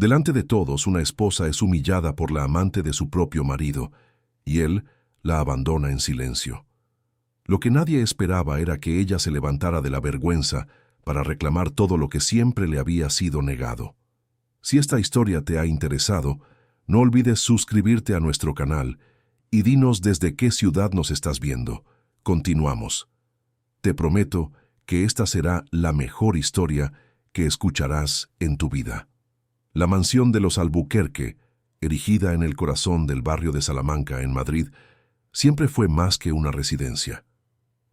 Delante de todos, una esposa es humillada por la amante de su propio marido, y él la abandona en silencio. Lo que nadie esperaba era que ella se levantara de la vergüenza para reclamar todo lo que siempre le había sido negado. Si esta historia te ha interesado, no olvides suscribirte a nuestro canal y dinos desde qué ciudad nos estás viendo. Continuamos. Te prometo que esta será la mejor historia que escucharás en tu vida. La mansión de los Albuquerque, erigida en el corazón del barrio de Salamanca, en Madrid, siempre fue más que una residencia.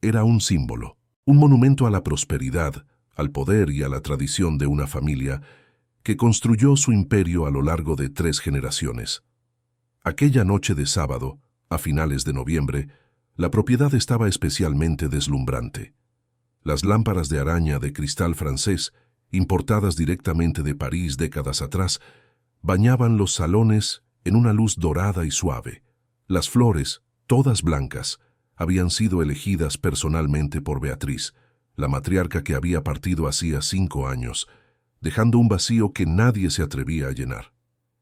Era un símbolo, un monumento a la prosperidad, al poder y a la tradición de una familia que construyó su imperio a lo largo de 3 generaciones. Aquella noche de sábado, a finales de noviembre, la propiedad estaba especialmente deslumbrante. Las lámparas de araña de cristal francés, importadas directamente de París décadas atrás, bañaban los salones en una luz dorada y suave. Las flores, todas blancas, habían sido elegidas personalmente por Beatriz, la matriarca que había partido hacía 5 años, dejando un vacío que nadie se atrevía a llenar.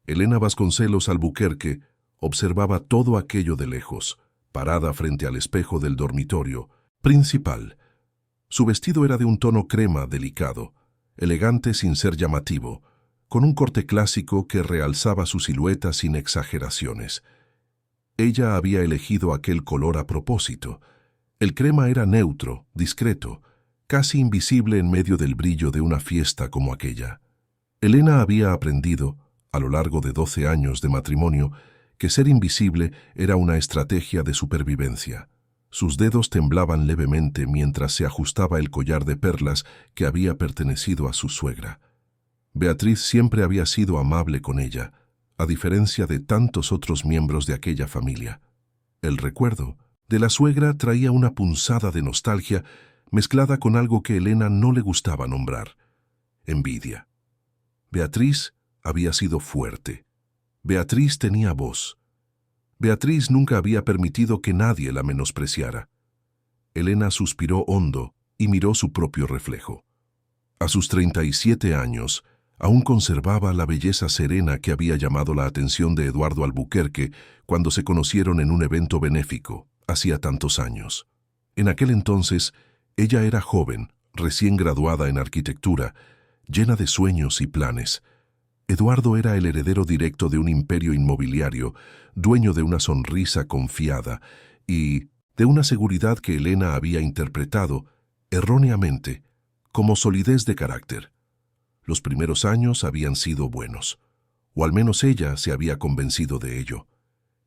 Elena Vasconcelos Albuquerque observaba todo aquello de lejos, parada frente al espejo del dormitorio principal. Su vestido era de un tono crema delicado, elegante sin ser llamativo, con un corte clásico que realzaba su silueta sin exageraciones. Ella había elegido aquel color a propósito. El crema era neutro, discreto, casi invisible en medio del brillo de una fiesta como aquella. Elena había aprendido, a lo largo de 12 años de matrimonio, que ser invisible era una estrategia de supervivencia. Sus dedos temblaban levemente mientras se ajustaba el collar de perlas que había pertenecido a su suegra. Beatriz siempre había sido amable con ella, a diferencia de tantos otros miembros de aquella familia. El recuerdo de la suegra traía una punzada de nostalgia mezclada con algo que Elena no le gustaba nombrar: envidia. Beatriz había sido fuerte. Beatriz tenía voz. Beatriz nunca había permitido que nadie la menospreciara. Elena suspiró hondo y miró su propio reflejo. A sus 37 años, aún conservaba la belleza serena que había llamado la atención de Eduardo Albuquerque cuando se conocieron en un evento benéfico, hacía tantos años. En aquel entonces, ella era joven, recién graduada en arquitectura, llena de sueños y planes. Eduardo era el heredero directo de un imperio inmobiliario, dueño de una sonrisa confiada y de una seguridad que Elena había interpretado, erróneamente, como solidez de carácter. Los primeros años habían sido buenos, o al menos ella se había convencido de ello.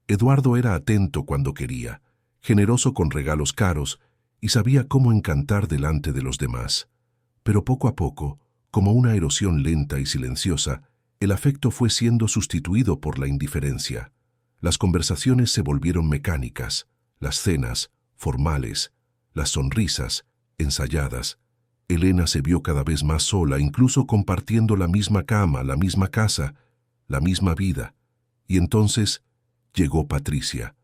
Eduardo era atento cuando quería, generoso con regalos caros y sabía cómo encantar delante de los demás. Pero poco a poco, como una erosión lenta y silenciosa, el afecto fue siendo sustituido por la indiferencia. Las conversaciones se volvieron mecánicas, las cenas, formales, las sonrisas, ensayadas. Elena se vio cada vez más sola, incluso compartiendo la misma cama, la misma casa, la misma vida. Y entonces llegó Patricia.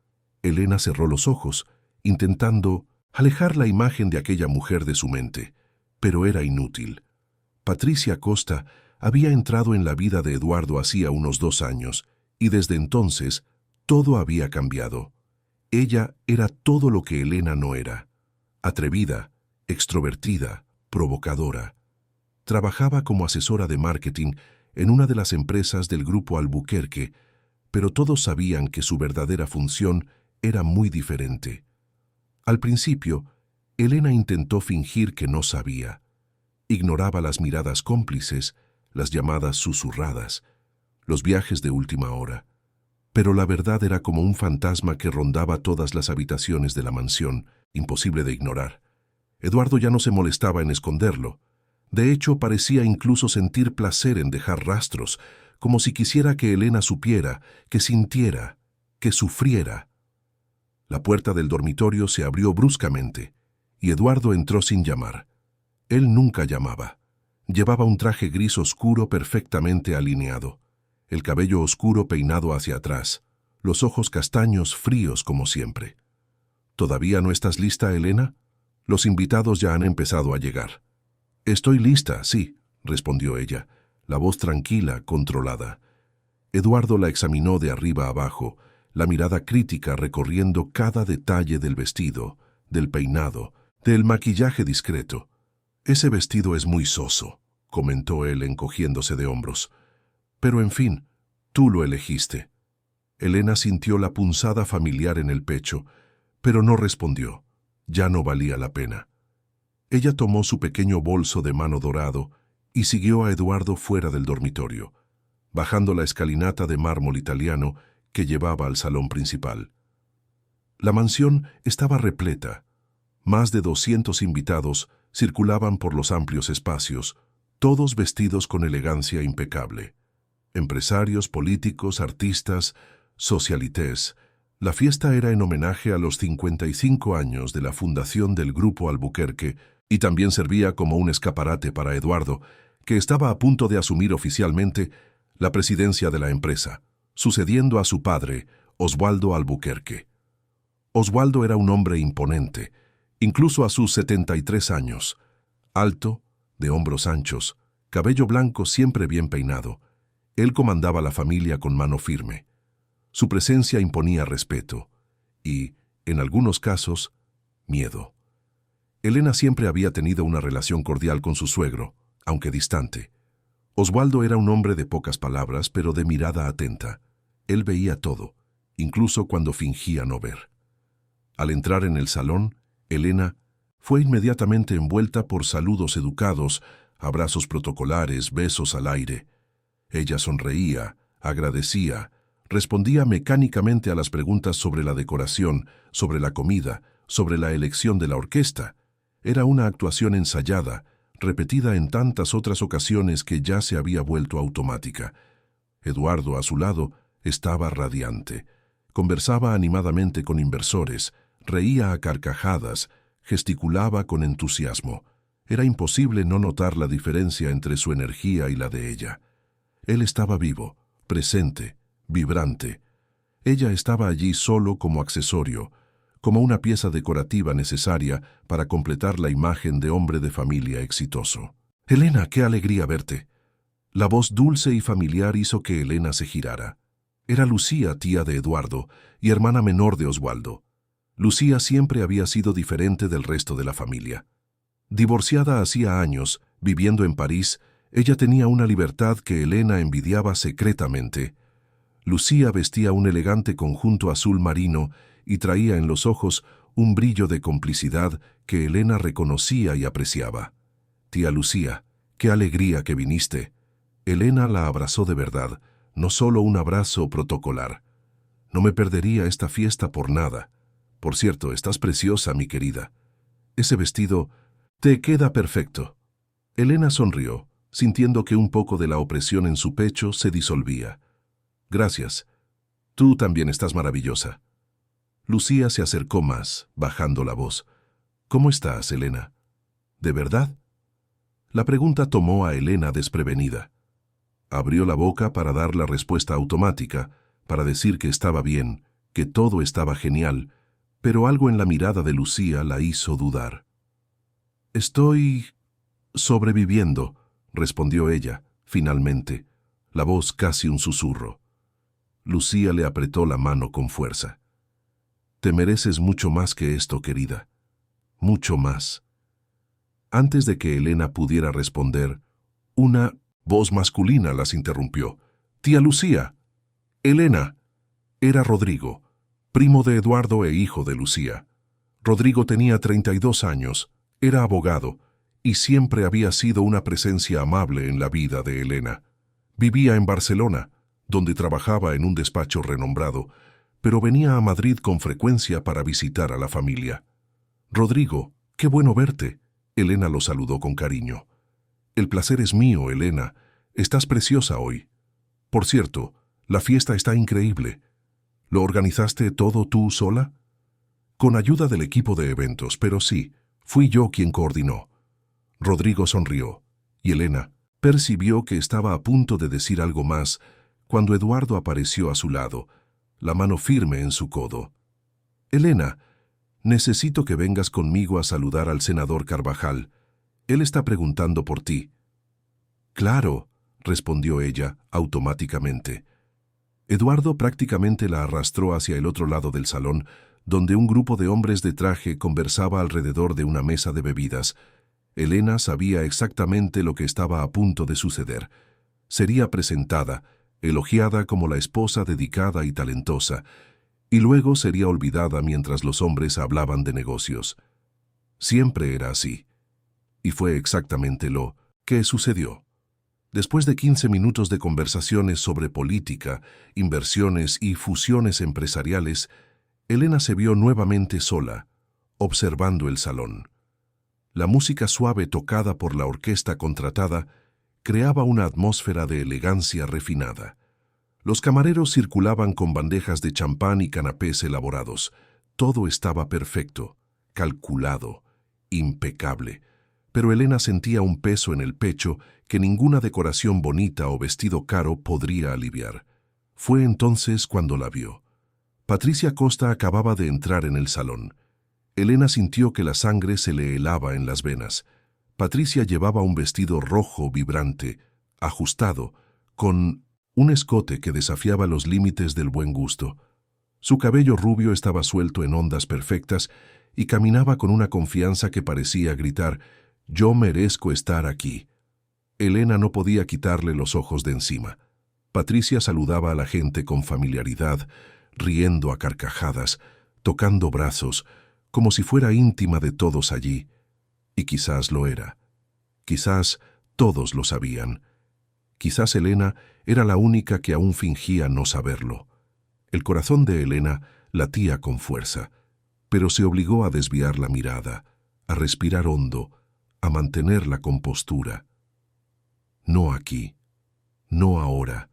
Elena cerró los ojos, intentando alejar la imagen de aquella mujer de su mente, pero era inútil. Patricia Costa había entrado en la vida de Eduardo hacía unos 2 años, y desde entonces todo había cambiado. Ella era todo lo que Elena no era: atrevida, extrovertida, provocadora. Trabajaba como asesora de marketing en una de las empresas del grupo Albuquerque, pero todos sabían que su verdadera función era muy diferente. Al principio, Elena intentó fingir que no sabía. Ignoraba las miradas cómplices, las llamadas susurradas, los viajes de última hora. Pero la verdad era como un fantasma que rondaba todas las habitaciones de la mansión, imposible de ignorar. Eduardo ya no se molestaba en esconderlo. De hecho, parecía incluso sentir placer en dejar rastros, como si quisiera que Elena supiera, que sintiera, que sufriera. La puerta del dormitorio se abrió bruscamente, y Eduardo entró sin llamar. Él nunca llamaba. Llevaba un traje gris oscuro perfectamente alineado, el cabello oscuro peinado hacia atrás, los ojos castaños fríos como siempre. ¿Todavía no estás lista, Elena? Los invitados ya han empezado a llegar. Estoy lista, sí, respondió ella, la voz tranquila, controlada. Eduardo la examinó de arriba a abajo, la mirada crítica recorriendo cada detalle del vestido, del peinado, del maquillaje discreto. «Ese vestido es muy soso», comentó él encogiéndose de hombros. «Pero en fin, tú lo elegiste». Elena sintió la punzada familiar en el pecho, pero no respondió. Ya no valía la pena. Ella tomó su pequeño bolso de mano dorado y siguió a Eduardo fuera del dormitorio, bajando la escalinata de mármol italiano que llevaba al salón principal. La mansión estaba repleta. Más de 200 invitados circulaban por los amplios espacios, todos vestidos con elegancia impecable. Empresarios, políticos, artistas, socialités. La fiesta era en homenaje a los 55 años de la fundación del Grupo Albuquerque y también servía como un escaparate para Eduardo, que estaba a punto de asumir oficialmente la presidencia de la empresa, sucediendo a su padre, Oswaldo Albuquerque. Oswaldo era un hombre imponente, incluso a sus 73 años, alto, de hombros anchos, cabello blanco siempre bien peinado. Él comandaba la familia con mano firme. Su presencia imponía respeto y, en algunos casos, miedo. Elena siempre había tenido una relación cordial con su suegro, aunque distante. Oswaldo era un hombre de pocas palabras, pero de mirada atenta. Él veía todo, incluso cuando fingía no ver. Al entrar en el salón, Elena fue inmediatamente envuelta por saludos educados, abrazos protocolares, besos al aire. Ella sonreía, agradecía, respondía mecánicamente a las preguntas sobre la decoración, sobre la comida, sobre la elección de la orquesta. Era una actuación ensayada, repetida en tantas otras ocasiones que ya se había vuelto automática. Eduardo, a su lado, estaba radiante. Conversaba animadamente con inversores, reía a carcajadas, gesticulaba con entusiasmo. Era imposible no notar la diferencia entre su energía y la de ella. Él estaba vivo, presente, vibrante. Ella estaba allí solo como accesorio, como una pieza decorativa necesaria para completar la imagen de hombre de familia exitoso. «Elena, qué alegría verte». La voz dulce y familiar hizo que Elena se girara. Era Lucía, tía de Eduardo y hermana menor de Oswaldo. Lucía siempre había sido diferente del resto de la familia. Divorciada hacía años, viviendo en París, ella tenía una libertad que Elena envidiaba secretamente. Lucía vestía un elegante conjunto azul marino y traía en los ojos un brillo de complicidad que Elena reconocía y apreciaba. «Tía Lucía, qué alegría que viniste». Elena la abrazó de verdad, no solo un abrazo protocolar. «No me perdería esta fiesta por nada. Por cierto, estás preciosa, mi querida. Ese vestido te queda perfecto». Elena sonrió, sintiendo que un poco de la opresión en su pecho se disolvía. «Gracias. Tú también estás maravillosa». Lucía se acercó más, bajando la voz. «¿Cómo estás, Elena? ¿De verdad?» La pregunta tomó a Elena desprevenida. Abrió la boca para dar la respuesta automática, para decir que estaba bien, que todo estaba genial, pero algo en la mirada de Lucía la hizo dudar. «Estoy sobreviviendo», respondió ella, finalmente, la voz casi un susurro. Lucía le apretó la mano con fuerza. «Te mereces mucho más que esto, querida. Mucho más». Antes de que Elena pudiera responder, una voz masculina las interrumpió. «Tía Lucía». «Elena». Era Rodrigo, primo de Eduardo e hijo de Lucía. Rodrigo tenía 32 años, era abogado, y siempre había sido una presencia amable en la vida de Elena. Vivía en Barcelona, donde trabajaba en un despacho renombrado, pero venía a Madrid con frecuencia para visitar a la familia. «Rodrigo, qué bueno verte», Elena lo saludó con cariño. «El placer es mío, Elena. Estás preciosa hoy. Por cierto, la fiesta está increíble. ¿Lo organizaste todo tú sola?» «Con ayuda del equipo de eventos, pero sí, fui yo quien coordinó». Rodrigo sonrió, y Elena percibió que estaba a punto de decir algo más cuando Eduardo apareció a su lado, la mano firme en su codo. «Elena, necesito que vengas conmigo a saludar al senador Carvajal. Él está preguntando por ti». «Claro, respondió ella automáticamente. Eduardo prácticamente la arrastró hacia el otro lado del salón, donde un grupo de hombres de traje conversaba alrededor de una mesa de bebidas. Elena sabía exactamente lo que estaba a punto de suceder. Sería presentada, elogiada como la esposa dedicada y talentosa, y luego sería olvidada mientras los hombres hablaban de negocios. Siempre era así. Y fue exactamente lo que sucedió. Después de 15 minutos de conversaciones sobre política, inversiones y fusiones empresariales, Elena se vio nuevamente sola, observando el salón. La música suave tocada por la orquesta contratada creaba una atmósfera de elegancia refinada. Los camareros circulaban con bandejas de champán y canapés elaborados. Todo estaba perfecto, calculado, impecable. Pero Elena sentía un peso en el pecho que ninguna decoración bonita o vestido caro podría aliviar. Fue entonces cuando la vio. Patricia Costa acababa de entrar en el salón. Elena sintió que la sangre se le helaba en las venas. Patricia llevaba un vestido rojo vibrante, ajustado, con un escote que desafiaba los límites del buen gusto. Su cabello rubio estaba suelto en ondas perfectas y caminaba con una confianza que parecía gritar: «Yo merezco estar aquí». Elena no podía quitarle los ojos de encima. Patricia saludaba a la gente con familiaridad, riendo a carcajadas, tocando brazos, como si fuera íntima de todos allí. Y quizás lo era. Quizás todos lo sabían. Quizás Elena era la única que aún fingía no saberlo. El corazón de Elena latía con fuerza, pero se obligó a desviar la mirada, a respirar hondo, a mantener la compostura. No aquí, no ahora,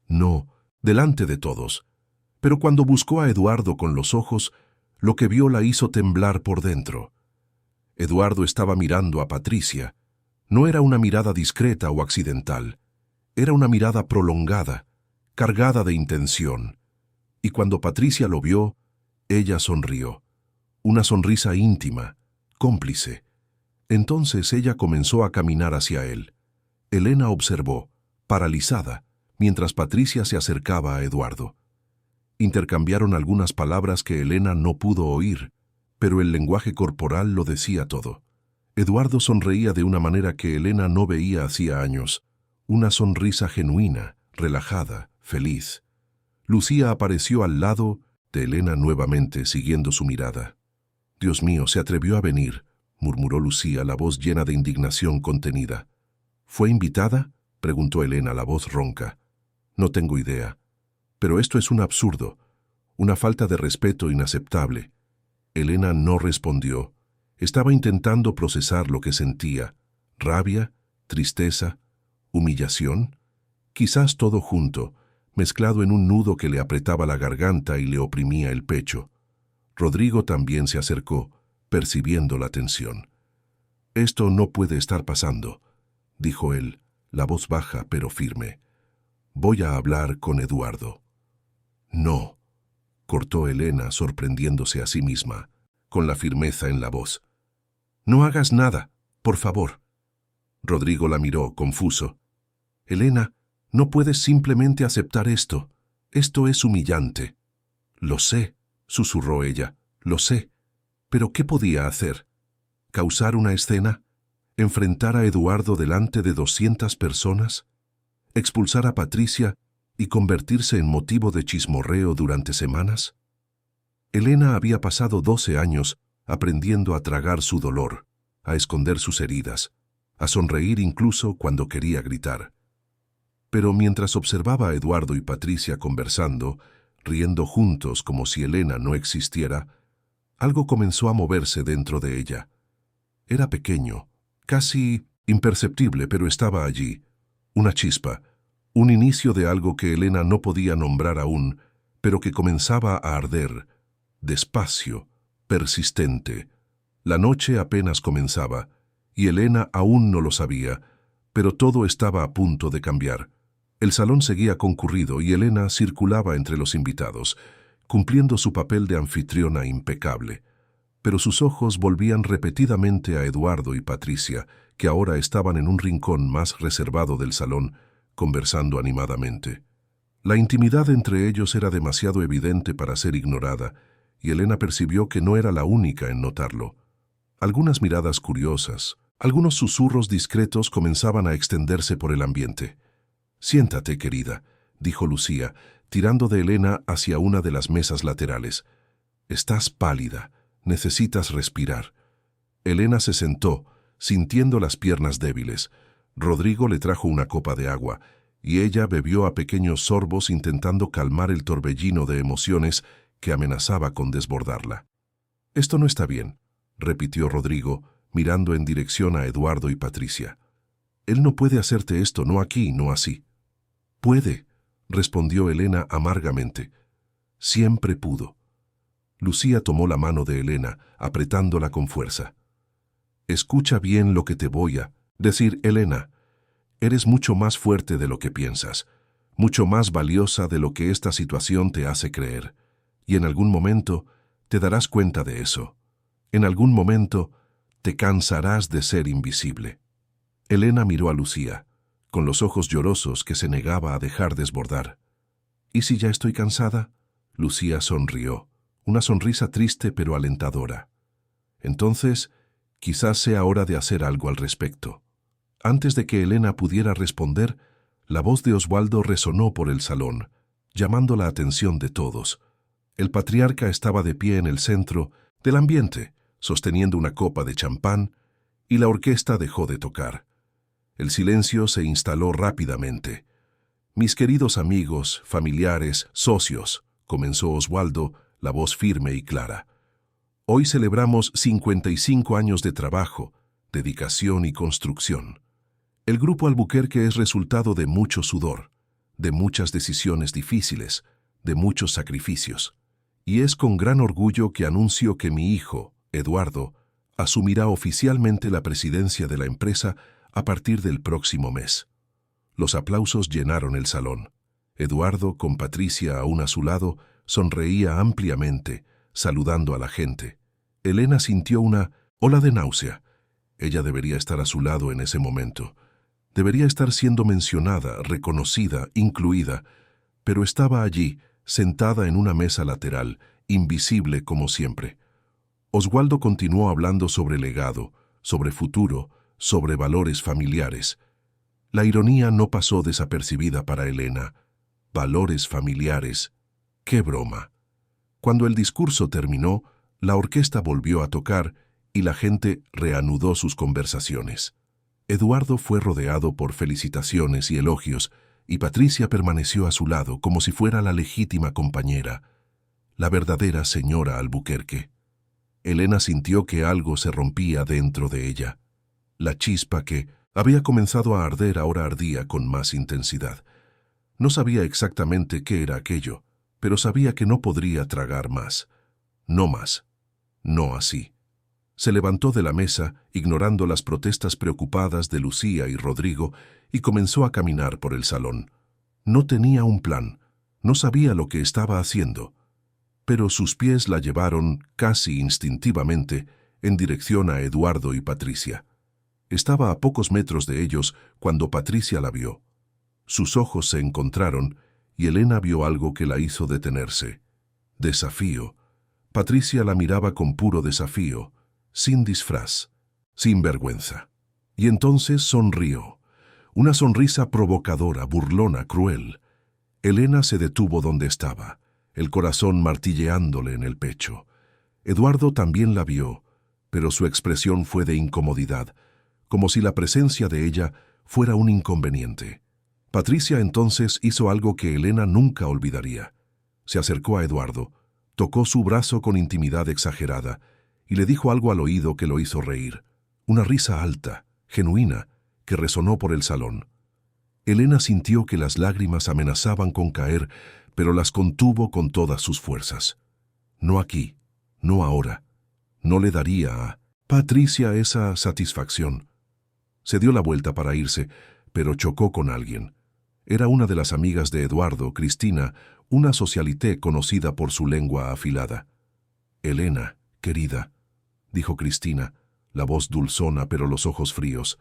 no delante de todos. Pero cuando buscó a Eduardo con los ojos, lo que vio la hizo temblar por dentro. Eduardo estaba mirando a Patricia. No era una mirada discreta o accidental. Era una mirada prolongada, cargada de intención. Y cuando Patricia lo vio, ella sonrió. Una sonrisa íntima, cómplice. Entonces ella comenzó a caminar hacia él. Elena observó, paralizada, mientras Patricia se acercaba a Eduardo. Intercambiaron algunas palabras que Elena no pudo oír, pero el lenguaje corporal lo decía todo. Eduardo sonreía de una manera que Elena no veía hacía años. Una sonrisa genuina, relajada, feliz. Lucía apareció al lado de Elena nuevamente, siguiendo su mirada. «Dios mío, se atrevió a venir», murmuró Lucía, la voz llena de indignación contenida. «¿Fue invitada?», preguntó Elena, la voz ronca. «No tengo idea. Pero esto es un absurdo, una falta de respeto inaceptable». Elena no respondió. Estaba intentando procesar lo que sentía. Rabia, tristeza, humillación. Quizás todo junto, mezclado en un nudo que le apretaba la garganta y le oprimía el pecho. Rodrigo también se acercó, percibiendo la tensión. «Esto no puede estar pasando», dijo él, la voz baja pero firme. «Voy a hablar con Eduardo». «No», cortó Elena, sorprendiéndose a sí misma, con la firmeza en la voz. «No hagas nada, por favor». Rodrigo la miró, confuso. «Elena, no puedes simplemente aceptar esto. Esto es humillante». «Lo sé», susurró ella, «lo sé. Pero ¿qué podía hacer? ¿Causar una escena? ¿Enfrentar a Eduardo delante de 200 personas? ¿Expulsar a Patricia y convertirse en motivo de chismorreo durante semanas?» Elena había pasado 12 años aprendiendo a tragar su dolor, a esconder sus heridas, a sonreír incluso cuando quería gritar. Pero mientras observaba a Eduardo y Patricia conversando, riendo juntos como si Elena no existiera, algo comenzó a moverse dentro de ella. Era pequeño, casi imperceptible, pero estaba allí. Una chispa, un inicio de algo que Elena no podía nombrar aún, pero que comenzaba a arder, despacio, persistente. La noche apenas comenzaba, y Elena aún no lo sabía, pero todo estaba a punto de cambiar. El salón seguía concurrido y Elena circulaba entre los invitados, cumpliendo su papel de anfitriona impecable. Pero sus ojos volvían repetidamente a Eduardo y Patricia, que ahora estaban en un rincón más reservado del salón, conversando animadamente. La intimidad entre ellos era demasiado evidente para ser ignorada, y Elena percibió que no era la única en notarlo. Algunas miradas curiosas, algunos susurros discretos comenzaban a extenderse por el ambiente. «Siéntate, querida», dijo Lucía, tirando de Elena hacia una de las mesas laterales. «Estás pálida, necesitas respirar». Elena se sentó, sintiendo las piernas débiles. Rodrigo le trajo una copa de agua, y ella bebió a pequeños sorbos intentando calmar el torbellino de emociones que amenazaba con desbordarla. «Esto no está bien», repitió Rodrigo, mirando en dirección a Eduardo y Patricia. «Él no puede hacerte esto, no aquí, no así». «Puede», respondió Elena amargamente. «Siempre pudo». Lucía tomó la mano de Elena, apretándola con fuerza. «Escucha bien lo que te voy a decir, Elena. Eres mucho más fuerte de lo que piensas, mucho más valiosa de lo que esta situación te hace creer, y en algún momento te darás cuenta de eso. En algún momento te cansarás de ser invisible». Elena miró a Lucía, con los ojos llorosos que se negaba a dejar desbordar. «¿Y si ya estoy cansada?». Lucía sonrió, una sonrisa triste pero alentadora. «Entonces, quizás sea hora de hacer algo al respecto». Antes de que Elena pudiera responder, la voz de Oswaldo resonó por el salón, llamando la atención de todos. El patriarca estaba de pie en el centro del ambiente, sosteniendo una copa de champán, y la orquesta dejó de tocar. El silencio se instaló rápidamente. «Mis queridos amigos, familiares, socios», comenzó Oswaldo, la voz firme y clara. «Hoy celebramos 55 años de trabajo, dedicación y construcción. El Grupo Albuquerque es resultado de mucho sudor, de muchas decisiones difíciles, de muchos sacrificios. Y es con gran orgullo que anuncio que mi hijo, Eduardo, asumirá oficialmente la presidencia de la empresa a partir del próximo mes». Los aplausos llenaron el salón. Eduardo, con Patricia aún a su lado, sonreía ampliamente, saludando a la gente. Elena sintió una ola de náusea. Ella debería estar a su lado en ese momento. Debería estar siendo mencionada, reconocida, incluida, pero estaba allí, sentada en una mesa lateral, invisible como siempre. Oswaldo continuó hablando sobre legado, sobre futuro, sobre valores familiares. La ironía no pasó desapercibida para Elena. Valores familiares. ¡Qué broma! Cuando el discurso terminó, la orquesta volvió a tocar y la gente reanudó sus conversaciones. Eduardo fue rodeado por felicitaciones y elogios, y Patricia permaneció a su lado como si fuera la legítima compañera, la verdadera señora Albuquerque. Elena sintió que algo se rompía dentro de ella. La chispa que había comenzado a arder ahora ardía con más intensidad. No sabía exactamente qué era aquello, pero sabía que no podría tragar más. No más. No así. Se levantó de la mesa, ignorando las protestas preocupadas de Lucía y Rodrigo, y comenzó a caminar por el salón. No tenía un plan, no sabía lo que estaba haciendo, pero sus pies la llevaron, casi instintivamente, en dirección a Eduardo y Patricia. Estaba a pocos metros de ellos cuando Patricia la vio. Sus ojos se encontraron y Elena vio algo que la hizo detenerse. Desafío. Patricia la miraba con puro desafío, sin disfraz, sin vergüenza. Y entonces sonrió. Una sonrisa provocadora, burlona, cruel. Elena se detuvo donde estaba, el corazón martilleándole en el pecho. Eduardo también la vio, pero su expresión fue de incomodidad, como si la presencia de ella fuera un inconveniente. Patricia entonces hizo algo que Elena nunca olvidaría. Se acercó a Eduardo, tocó su brazo con intimidad exagerada y le dijo algo al oído que lo hizo reír. Una risa alta, genuina, que resonó por el salón. Elena sintió que las lágrimas amenazaban con caer, pero las contuvo con todas sus fuerzas. No aquí, no ahora. No le daría a Patricia esa satisfacción. Se dio la vuelta para irse, pero chocó con alguien. Era una de las amigas de Eduardo, Cristina, una socialité conocida por su lengua afilada. «Elena, querida», dijo Cristina, la voz dulzona pero los ojos fríos.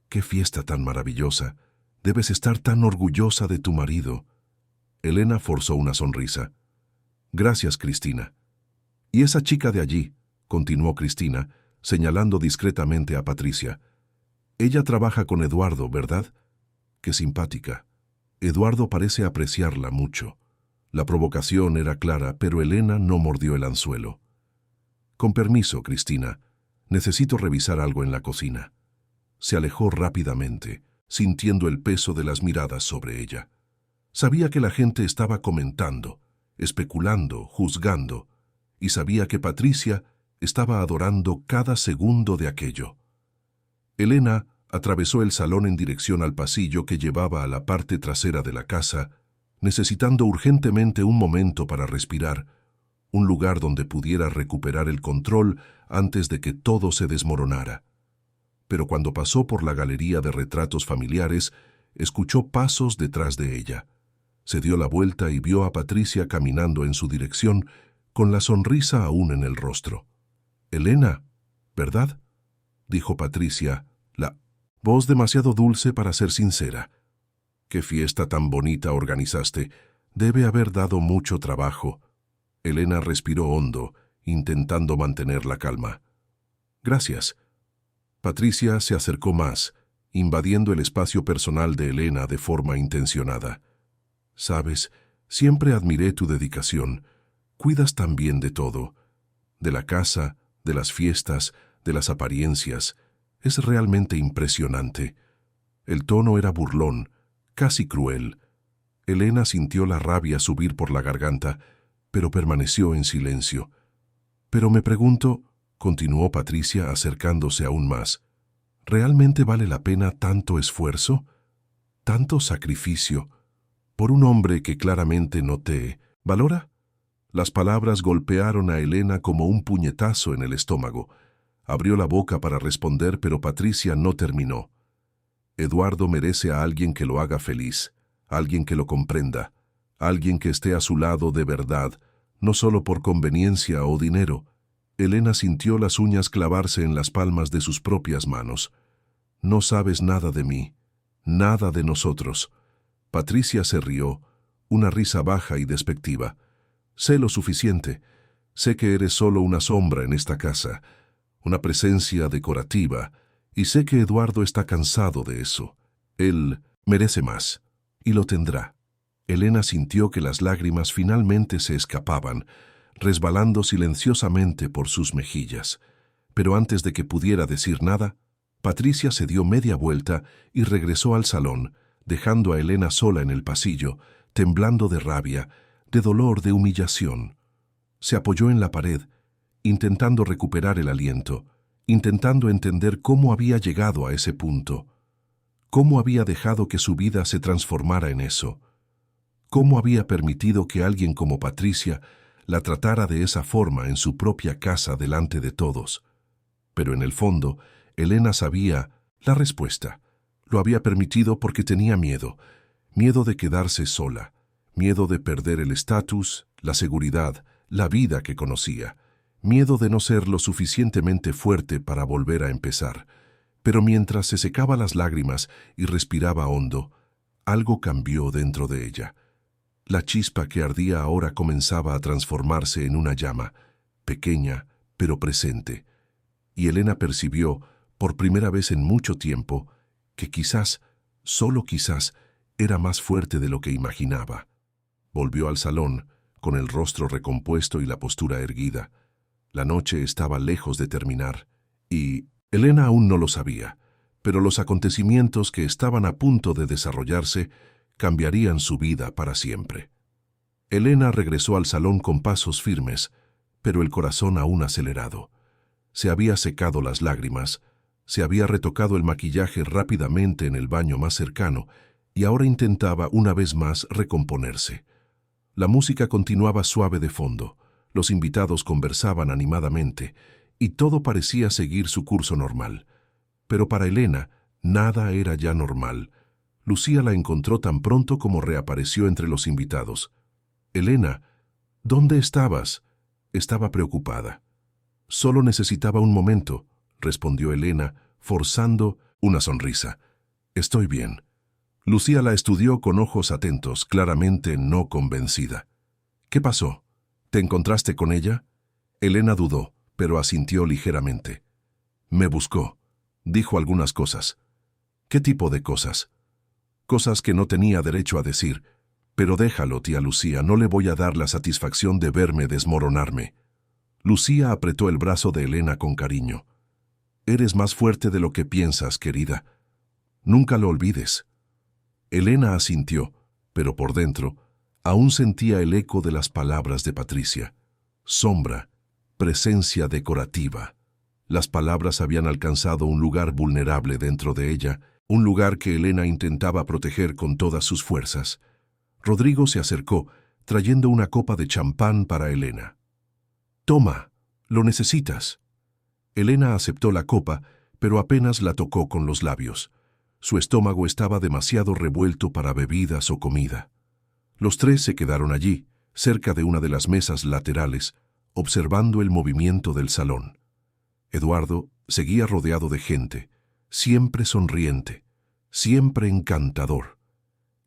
«Qué fiesta tan maravillosa. Debes estar tan orgullosa de tu marido. Elena forzó una sonrisa. Gracias, Cristina. Y esa chica de allí, continuó Cristina, señalando discretamente a Patricia. Ella trabaja con Eduardo, ¿verdad? Qué simpática. Eduardo parece apreciarla mucho. La provocación era clara, pero Elena no mordió el anzuelo. Con permiso, Cristina, necesito revisar algo en la cocina. Se alejó rápidamente, sintiendo el peso de las miradas sobre ella. Sabía que la gente estaba comentando, especulando, juzgando, y sabía que Patricia estaba adorando cada segundo de aquello. Elena atravesó el salón en dirección al pasillo que llevaba a la parte trasera de la casa, necesitando urgentemente un momento para respirar, un lugar donde pudiera recuperar el control antes de que todo se desmoronara. Pero cuando pasó por la galería de retratos familiares, escuchó pasos detrás de ella. Se dio la vuelta y vio a Patricia caminando en su dirección, con la sonrisa aún en el rostro. «Elena, ¿verdad?», dijo Patricia, la voz demasiado dulce para ser sincera. «Qué fiesta tan bonita organizaste. Debe haber dado mucho trabajo». Elena respiró hondo, intentando mantener la calma. «Gracias». Patricia se acercó más, invadiendo el espacio personal de Elena de forma intencionada. «Sabes, siempre admiré tu dedicación. Cuidas tan bien de todo. De la casa, de las fiestas, de las apariencias. Es realmente impresionante». El tono era burlón, casi cruel. Elena sintió la rabia subir por la garganta, pero permaneció en silencio. «Pero me pregunto», continuó Patricia acercándose aún más, ¿realmente vale la pena tanto esfuerzo? ¿Tanto sacrificio? ¿Por un hombre que claramente no te valora? Las palabras golpearon a Elena como un puñetazo en el estómago. Abrió la boca para responder, pero Patricia no terminó. Eduardo merece a alguien que lo haga feliz, alguien que lo comprenda, alguien que esté a su lado de verdad, no solo por conveniencia o dinero. Elena sintió las uñas clavarse en las palmas de sus propias manos. «No sabes nada de mí, nada de nosotros». Patricia se rió, una risa baja y despectiva. «Sé lo suficiente. Sé que eres solo una sombra en esta casa, una presencia decorativa, y sé que Eduardo está cansado de eso. Él merece más, y lo tendrá». Elena sintió que las lágrimas finalmente se escapaban, resbalando silenciosamente por sus mejillas. Pero antes de que pudiera decir nada, Patricia se dio media vuelta y regresó al salón, dejando a Elena sola en el pasillo, temblando de rabia, de dolor, de humillación. Se apoyó en la pared, intentando recuperar el aliento, intentando entender cómo había llegado a ese punto, cómo había dejado que su vida se transformara en eso, cómo había permitido que alguien como Patricia la tratara de esa forma en su propia casa delante de todos. Pero en el fondo, Elena sabía la respuesta. Lo había permitido porque tenía miedo, miedo de quedarse sola, miedo de perder el estatus, la seguridad, la vida que conocía, miedo de no ser lo suficientemente fuerte para volver a empezar. Pero mientras se secaba las lágrimas y respiraba hondo, algo cambió dentro de ella. La chispa que ardía ahora comenzaba a transformarse en una llama, pequeña pero presente. Y Elena percibió, por primera vez en mucho tiempo, que quizás, solo quizás, era más fuerte de lo que imaginaba. Volvió al salón, con el rostro recompuesto y la postura erguida. La noche estaba lejos de terminar, y Elena aún no lo sabía, pero los acontecimientos que estaban a punto de desarrollarse cambiarían su vida para siempre. Elena regresó al salón con pasos firmes, pero el corazón aún acelerado. Se había secado las lágrimas, se había retocado el maquillaje rápidamente en el baño más cercano y ahora intentaba una vez más recomponerse. La música continuaba suave de fondo, los invitados conversaban animadamente y todo parecía seguir su curso normal. Pero para Elena, nada era ya normal. Lucía la encontró tan pronto como reapareció entre los invitados. «Elena, ¿dónde estabas?». Estaba preocupada. «Solo necesitaba un momento», respondió Elena, forzando una sonrisa. «Estoy bien». Lucía la estudió con ojos atentos, claramente no convencida. ¿Qué pasó? ¿Te encontraste con ella? Elena dudó, pero asintió ligeramente. Me buscó. Dijo algunas cosas. ¿Qué tipo de cosas? Cosas que no tenía derecho a decir. Pero déjalo, tía Lucía, no le voy a dar la satisfacción de verme desmoronarme. Lucía apretó el brazo de Elena con cariño. Eres más fuerte de lo que piensas, querida. Nunca lo olvides. Elena asintió, pero por dentro aún sentía el eco de las palabras de Patricia. Sombra, presencia decorativa. Las palabras habían alcanzado un lugar vulnerable dentro de ella, un lugar que Elena intentaba proteger con todas sus fuerzas. Rodrigo se acercó, trayendo una copa de champán para Elena. «Toma, lo necesitas». Elena aceptó la copa, pero apenas la tocó con los labios. Su estómago estaba demasiado revuelto para bebidas o comida. Los tres se quedaron allí, cerca de una de las mesas laterales, observando el movimiento del salón. Eduardo seguía rodeado de gente, siempre sonriente, siempre encantador.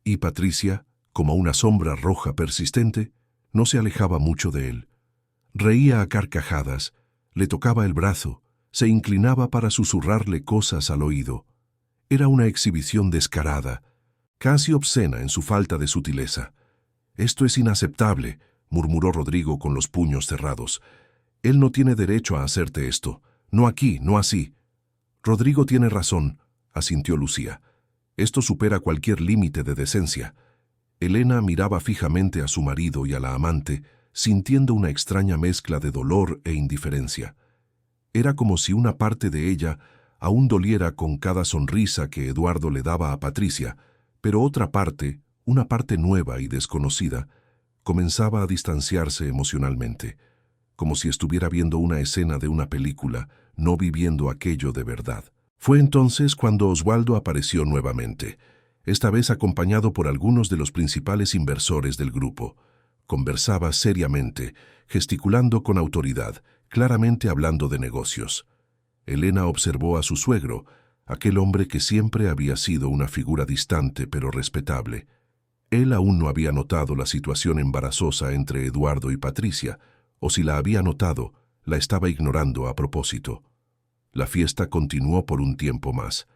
Y Patricia, como una sombra roja persistente, no se alejaba mucho de él. Reía a carcajadas, le tocaba el brazo, se inclinaba para susurrarle cosas al oído. Era una exhibición descarada, casi obscena en su falta de sutileza. «Esto es inaceptable», murmuró Rodrigo con los puños cerrados. «Él no tiene derecho a hacerte esto. No aquí, no así». «Rodrigo tiene razón», asintió Lucía. «Esto supera cualquier límite de decencia». Elena miraba fijamente a su marido y a la amante, sintiendo una extraña mezcla de dolor e indiferencia. Era como si una parte de ella aún doliera con cada sonrisa que Eduardo le daba a Patricia, pero otra parte, una parte nueva y desconocida, comenzaba a distanciarse emocionalmente, como si estuviera viendo una escena de una película, no viviendo aquello de verdad. Fue entonces cuando Oswaldo apareció nuevamente, esta vez acompañado por algunos de los principales inversores del grupo. Conversaba seriamente, gesticulando con autoridad, claramente hablando de negocios. Elena observó a su suegro, aquel hombre que siempre había sido una figura distante pero respetable. Él aún no había notado la situación embarazosa entre Eduardo y Patricia, o si la había notado, la estaba ignorando a propósito. La fiesta continuó por un tiempo más.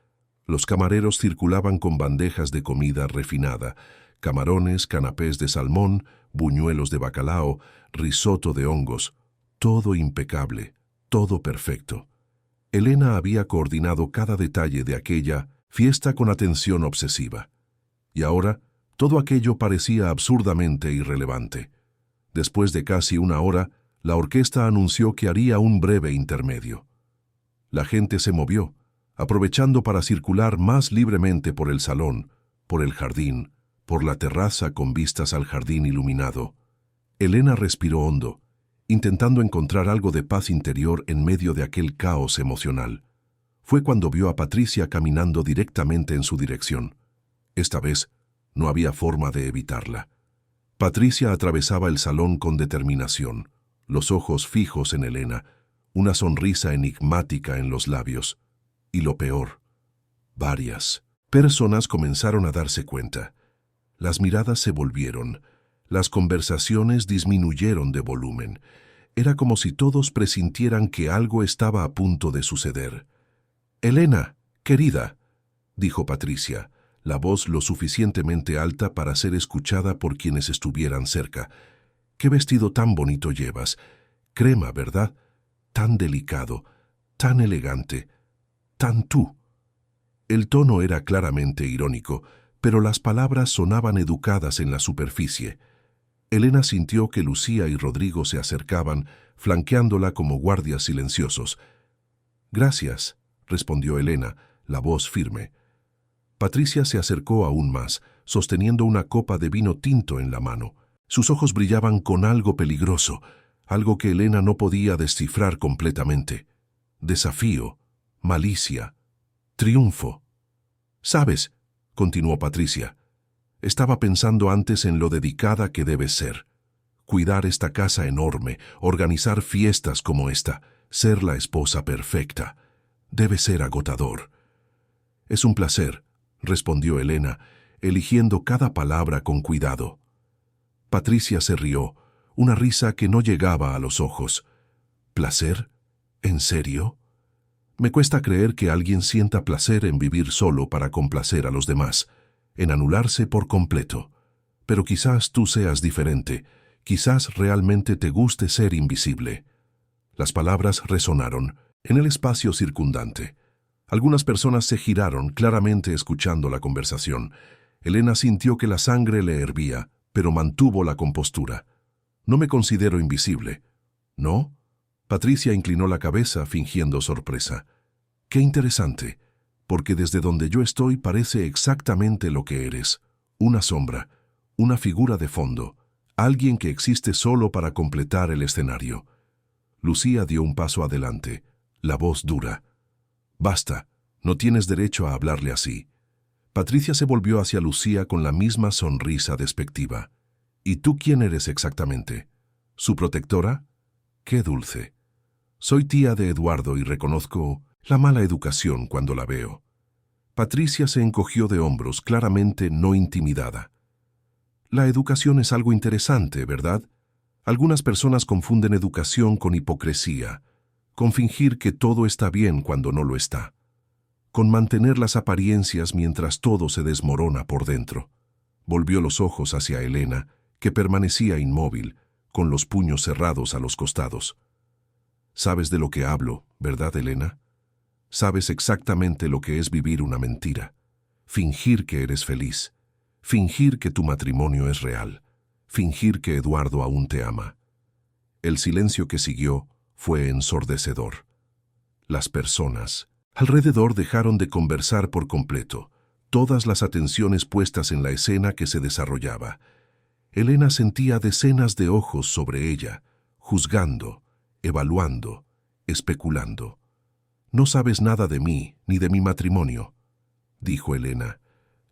Los camareros circulaban con bandejas de comida refinada, camarones, canapés de salmón, buñuelos de bacalao, risotto de hongos, todo impecable, todo perfecto. Elena había coordinado cada detalle de aquella fiesta con atención obsesiva. Y ahora, todo aquello parecía absurdamente irrelevante. Después de casi una hora, la orquesta anunció que haría un breve intermedio. La gente se movió, aprovechando para circular más libremente por el salón, por el jardín, por la terraza con vistas al jardín iluminado. Elena respiró hondo, intentando encontrar algo de paz interior en medio de aquel caos emocional. Fue cuando vio a Patricia caminando directamente en su dirección. Esta vez, no había forma de evitarla. Patricia atravesaba el salón con determinación, los ojos fijos en Elena, una sonrisa enigmática en los labios. Y lo peor, varias personas comenzaron a darse cuenta. Las miradas se volvieron, las conversaciones disminuyeron de volumen. Era como si todos presintieran que algo estaba a punto de suceder. «Elena, querida», dijo Patricia, la voz lo suficientemente alta para ser escuchada por quienes estuvieran cerca. «¿Qué vestido tan bonito llevas? Crema, ¿verdad? Tan delicado, tan elegante, tan tú». El tono era claramente irónico, pero las palabras sonaban educadas en la superficie. Elena sintió que Lucía y Rodrigo se acercaban, flanqueándola como guardias silenciosos. «Gracias», respondió Elena, la voz firme. Patricia se acercó aún más, sosteniendo una copa de vino tinto en la mano. Sus ojos brillaban con algo peligroso, algo que Elena no podía descifrar completamente. Desafío, malicia, triunfo. «¿Sabes?», continuó Patricia, «estaba pensando antes en lo dedicada que debes ser. Cuidar esta casa enorme, organizar fiestas como esta, ser la esposa perfecta. Debe ser agotador». «Es un placer», respondió Elena, eligiendo cada palabra con cuidado. Patricia se rió, una risa que no llegaba a los ojos. ¿Placer? ¿En serio? Me cuesta creer que alguien sienta placer en vivir solo para complacer a los demás, en anularse por completo. Pero quizás tú seas diferente, quizás realmente te guste ser invisible. Las palabras resonaron en el espacio circundante. Algunas personas se giraron, claramente escuchando la conversación. Elena sintió que la sangre le hervía, pero mantuvo la compostura. No me considero invisible. ¿No? Patricia inclinó la cabeza, fingiendo sorpresa. Qué interesante, porque desde donde yo estoy parece exactamente lo que eres. Una sombra, una figura de fondo, alguien que existe solo para completar el escenario. Lucía dio un paso adelante, la voz dura. Basta, no tienes derecho a hablarle así. Patricia se volvió hacia Lucía con la misma sonrisa despectiva. ¿Y tú quién eres exactamente? ¿Su protectora? ¡Qué dulce! Soy tía de Eduardo y reconozco la mala educación cuando la veo. Patricia se encogió de hombros, claramente no intimidada. La educación es algo interesante, ¿verdad? Algunas personas confunden educación con hipocresía, con fingir que todo está bien cuando no lo está, con mantener las apariencias mientras todo se desmorona por dentro. Volvió los ojos hacia Elena, que permanecía inmóvil, con los puños cerrados a los costados. Sabes de lo que hablo, ¿verdad, Elena? Sabes exactamente lo que es vivir una mentira, fingir que eres feliz, fingir que tu matrimonio es real, fingir que Eduardo aún te ama. El silencio que siguió fue ensordecedor. Las personas alrededor dejaron de conversar por completo, todas las atenciones puestas en la escena que se desarrollaba. Elena sentía decenas de ojos sobre ella, juzgando, evaluando, especulando. «No sabes nada de mí, ni de mi matrimonio», dijo Elena,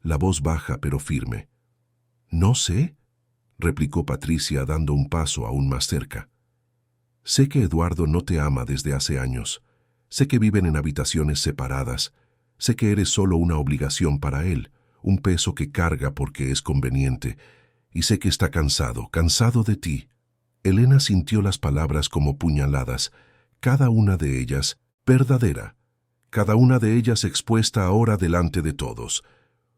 la voz baja pero firme. «¿No sé?», replicó Patricia dando un paso aún más cerca. «Sé que Eduardo no te ama desde hace años. Sé que viven en habitaciones separadas. Sé que eres solo una obligación para él, un peso que carga porque es conveniente. Y sé que está cansado de ti». Elena sintió las palabras como puñaladas, cada una de ellas verdadera, cada una de ellas expuesta ahora delante de todos.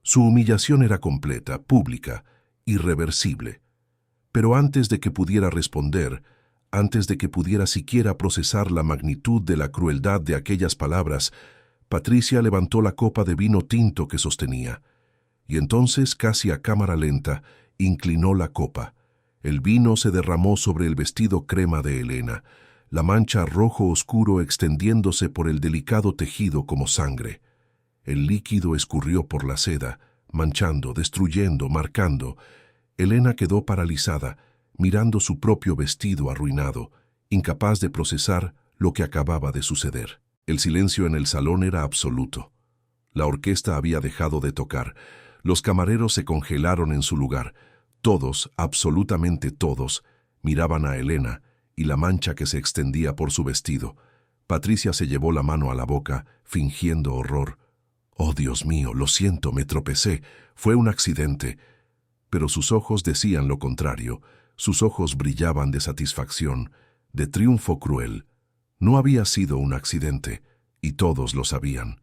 Su humillación era completa, pública, irreversible. Pero antes de que pudiera responder, antes de que pudiera siquiera procesar la magnitud de la crueldad de aquellas palabras, Patricia levantó la copa de vino tinto que sostenía. Y entonces, casi a cámara lenta, inclinó la copa. El vino se derramó sobre el vestido crema de Elena, la mancha rojo oscuro extendiéndose por el delicado tejido como sangre. El líquido escurrió por la seda, manchando, destruyendo, marcando. Elena quedó paralizada, mirando su propio vestido arruinado, incapaz de procesar lo que acababa de suceder. El silencio en el salón era absoluto. La orquesta había dejado de tocar. Los camareros se congelaron en su lugar. Todos, absolutamente todos, miraban a Elena y la mancha que se extendía por su vestido. Patricia se llevó la mano a la boca, fingiendo horror. «Oh, Dios mío, lo siento, me tropecé. Fue un accidente». Pero sus ojos decían lo contrario. Sus ojos brillaban de satisfacción, de triunfo cruel. No había sido un accidente, y todos lo sabían.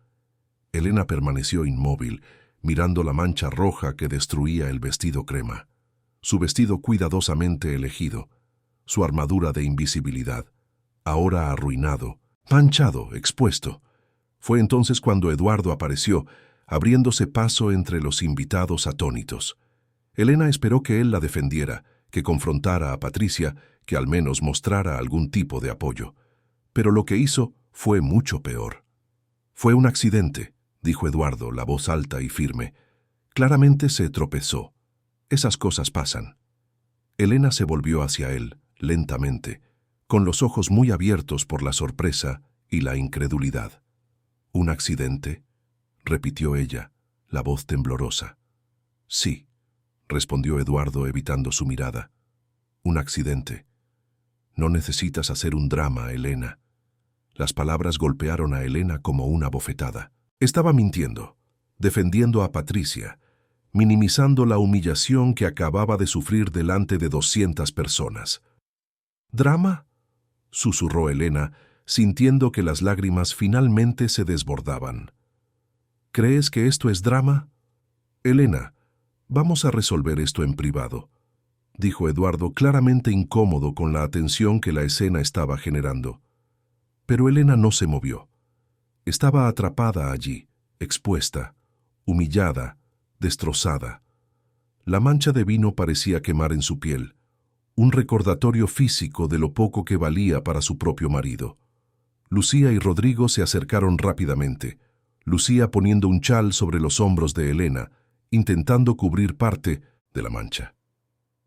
Elena permaneció inmóvil, mirando la mancha roja que destruía el vestido crema. Su vestido cuidadosamente elegido, su armadura de invisibilidad, ahora arruinado, manchado, expuesto. Fue entonces cuando Eduardo apareció, abriéndose paso entre los invitados atónitos. Elena esperó que él la defendiera, que confrontara a Patricia, que al menos mostrara algún tipo de apoyo. Pero lo que hizo fue mucho peor. «Fue un accidente», dijo Eduardo, la voz alta y firme. «Claramente se tropezó. Esas cosas pasan». Elena se volvió hacia él, lentamente, con los ojos muy abiertos por la sorpresa y la incredulidad. «¿Un accidente?», repitió ella, la voz temblorosa. «Sí», respondió Eduardo evitando su mirada. «Un accidente. No necesitas hacer un drama, Elena». Las palabras golpearon a Elena como una bofetada. Estaba mintiendo, defendiendo a Patricia, minimizando la humillación que acababa de sufrir delante de 200 personas. ¿Drama?, susurró Elena, sintiendo que las lágrimas finalmente se desbordaban. ¿Crees que esto es drama? Elena, vamos a resolver esto en privado, dijo Eduardo, claramente incómodo con la atención que la escena estaba generando. Pero Elena no se movió. Estaba atrapada allí, expuesta, humillada, destrozada. La mancha de vino parecía quemar en su piel, un recordatorio físico de lo poco que valía para su propio marido. Lucía y Rodrigo se acercaron rápidamente, Lucía poniendo un chal sobre los hombros de Elena, intentando cubrir parte de la mancha.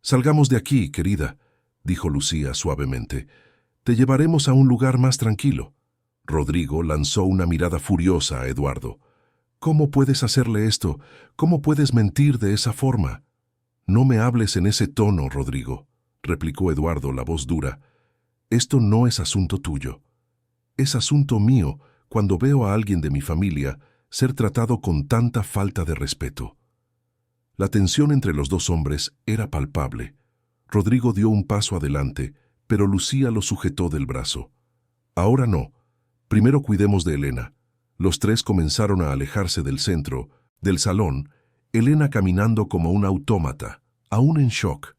«Salgamos de aquí, querida», dijo Lucía suavemente. «Te llevaremos a un lugar más tranquilo». Rodrigo lanzó una mirada furiosa a Eduardo. «¿Cómo puedes hacerle esto? ¿Cómo puedes mentir de esa forma?» «No me hables en ese tono, Rodrigo», replicó Eduardo, la voz dura. «Esto no es asunto tuyo. Es asunto mío cuando veo a alguien de mi familia ser tratado con tanta falta de respeto». La tensión entre los dos hombres era palpable. Rodrigo dio un paso adelante, pero Lucía lo sujetó del brazo. «Ahora no. Primero cuidemos de Elena». Los tres comenzaron a alejarse del centro, del salón, Elena caminando como un autómata, aún en shock.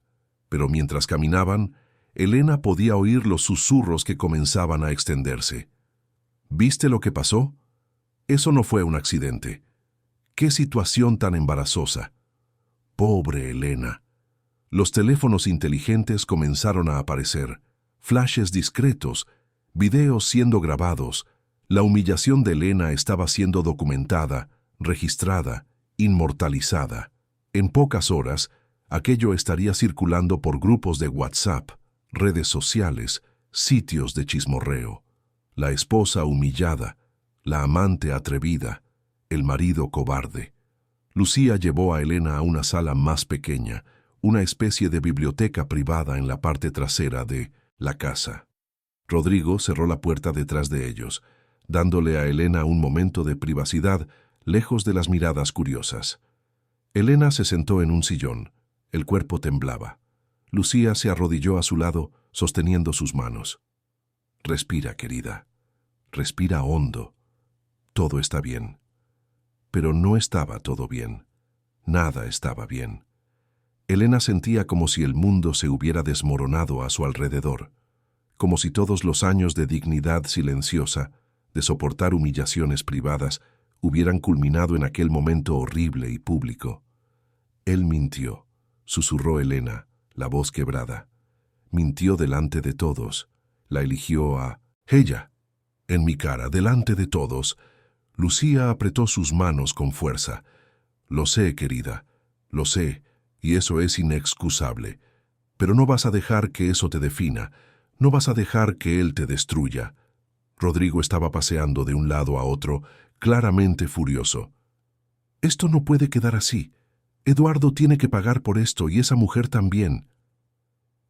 Pero mientras caminaban, Elena podía oír los susurros que comenzaban a extenderse. «¿Viste lo que pasó? Eso no fue un accidente. ¡Qué situación tan embarazosa! Pobre Elena». Los teléfonos inteligentes comenzaron a aparecer, flashes discretos, videos siendo grabados. La humillación de Elena estaba siendo documentada, registrada, inmortalizada. En pocas horas, aquello estaría circulando por grupos de WhatsApp, redes sociales, sitios de chismorreo. La esposa humillada, la amante atrevida, el marido cobarde. Lucía llevó a Elena a una sala más pequeña, una especie de biblioteca privada en la parte trasera de la casa. Rodrigo cerró la puerta detrás de ellos, dándole a Elena un momento de privacidad lejos de las miradas curiosas. Elena se sentó en un sillón. El cuerpo temblaba. Lucía se arrodilló a su lado, sosteniendo sus manos. «Respira, querida. Respira hondo. Todo está bien». Pero no estaba todo bien. Nada estaba bien. Elena sentía como si el mundo se hubiera desmoronado a su alrededor, como si todos los años de dignidad silenciosa, de soportar humillaciones privadas, hubieran culminado en aquel momento horrible y público. «Él mintió», susurró Elena, la voz quebrada. «Mintió delante de todos. La eligió a ella. En mi cara, delante de todos». Lucía apretó sus manos con fuerza. «Lo sé, querida, lo sé, y eso es inexcusable. Pero no vas a dejar que eso te defina, no vas a dejar que él te destruya». Rodrigo estaba paseando de un lado a otro, claramente furioso. «Esto no puede quedar así. Eduardo tiene que pagar por esto y esa mujer también».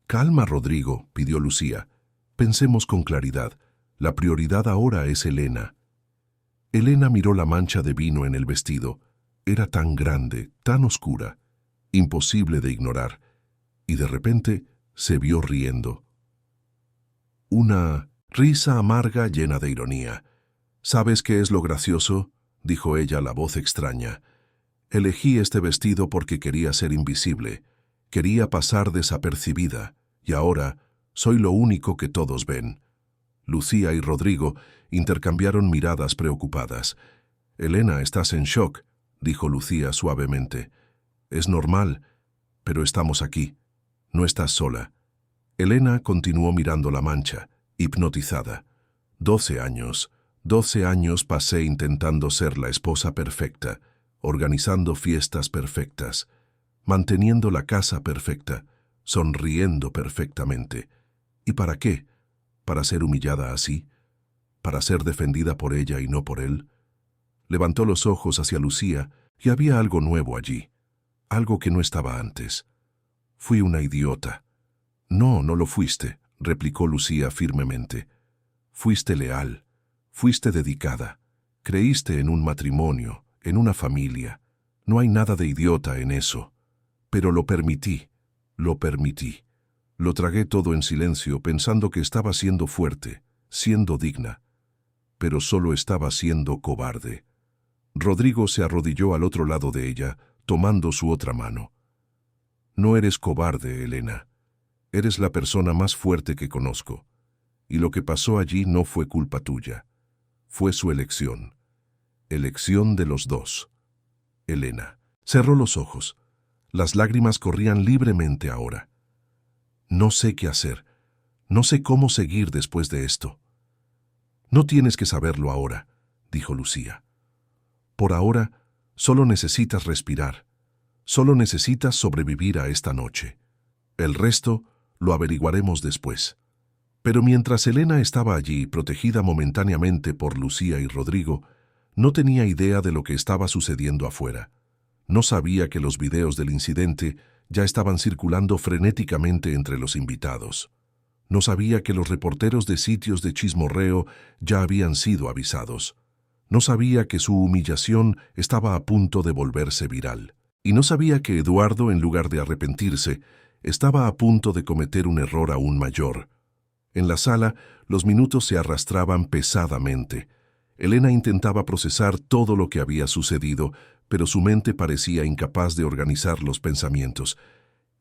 «Calma, Rodrigo», pidió Lucía. «Pensemos con claridad. La prioridad ahora es Elena». Elena miró la mancha de vino en el vestido. Era tan grande, tan oscura, imposible de ignorar, y de repente se vio riendo. Una risa amarga llena de ironía. «¿Sabes qué es lo gracioso?», dijo ella, la voz extraña. «Elegí este vestido porque quería ser invisible, quería pasar desapercibida, y ahora soy lo único que todos ven». Lucía y Rodrigo intercambiaron miradas preocupadas. «Elena, estás en shock», dijo Lucía suavemente. «Es normal, pero estamos aquí. No estás sola». Elena continuó mirando la mancha, hipnotizada. 12 años pasé intentando ser la esposa perfecta, organizando fiestas perfectas, manteniendo la casa perfecta, sonriendo perfectamente. ¿Y para qué? ¿Para ser humillada así? ¿Para ser defendida por ella y no por él? Levantó los ojos hacia Lucía y había algo nuevo allí, algo que no estaba antes. «Fui una idiota». «No, no lo fuiste», replicó Lucía firmemente. «Fuiste leal, fuiste dedicada, creíste en un matrimonio, en una familia. No hay nada de idiota en eso. Pero lo permití, lo permití. Lo tragué todo en silencio, pensando que estaba siendo fuerte, siendo digna. Pero solo estaba siendo cobarde. Rodrigo se arrodilló al otro lado de ella, tomando su otra mano. No eres cobarde, Elena. Eres la persona más fuerte que conozco. Y lo que pasó allí no fue culpa tuya. Fue su elección. Elección de los dos. Elena cerró los ojos. Las lágrimas corrían libremente ahora. No sé qué hacer. No sé cómo seguir después de esto. No tienes que saberlo ahora, dijo Lucía. Por ahora, solo necesitas respirar. Solo necesitas sobrevivir a esta noche. El resto lo averiguaremos después. Pero mientras Elena estaba allí, protegida momentáneamente por Lucía y Rodrigo, no tenía idea de lo que estaba sucediendo afuera. No sabía que los videos del incidente ya estaban circulando frenéticamente entre los invitados. No sabía que los reporteros de sitios de chismorreo ya habían sido avisados. No sabía que su humillación estaba a punto de volverse viral. Y no sabía que Eduardo, en lugar de arrepentirse, estaba a punto de cometer un error aún mayor. En la sala, los minutos se arrastraban pesadamente. Elena intentaba procesar todo lo que había sucedido, pero su mente parecía incapaz de organizar los pensamientos.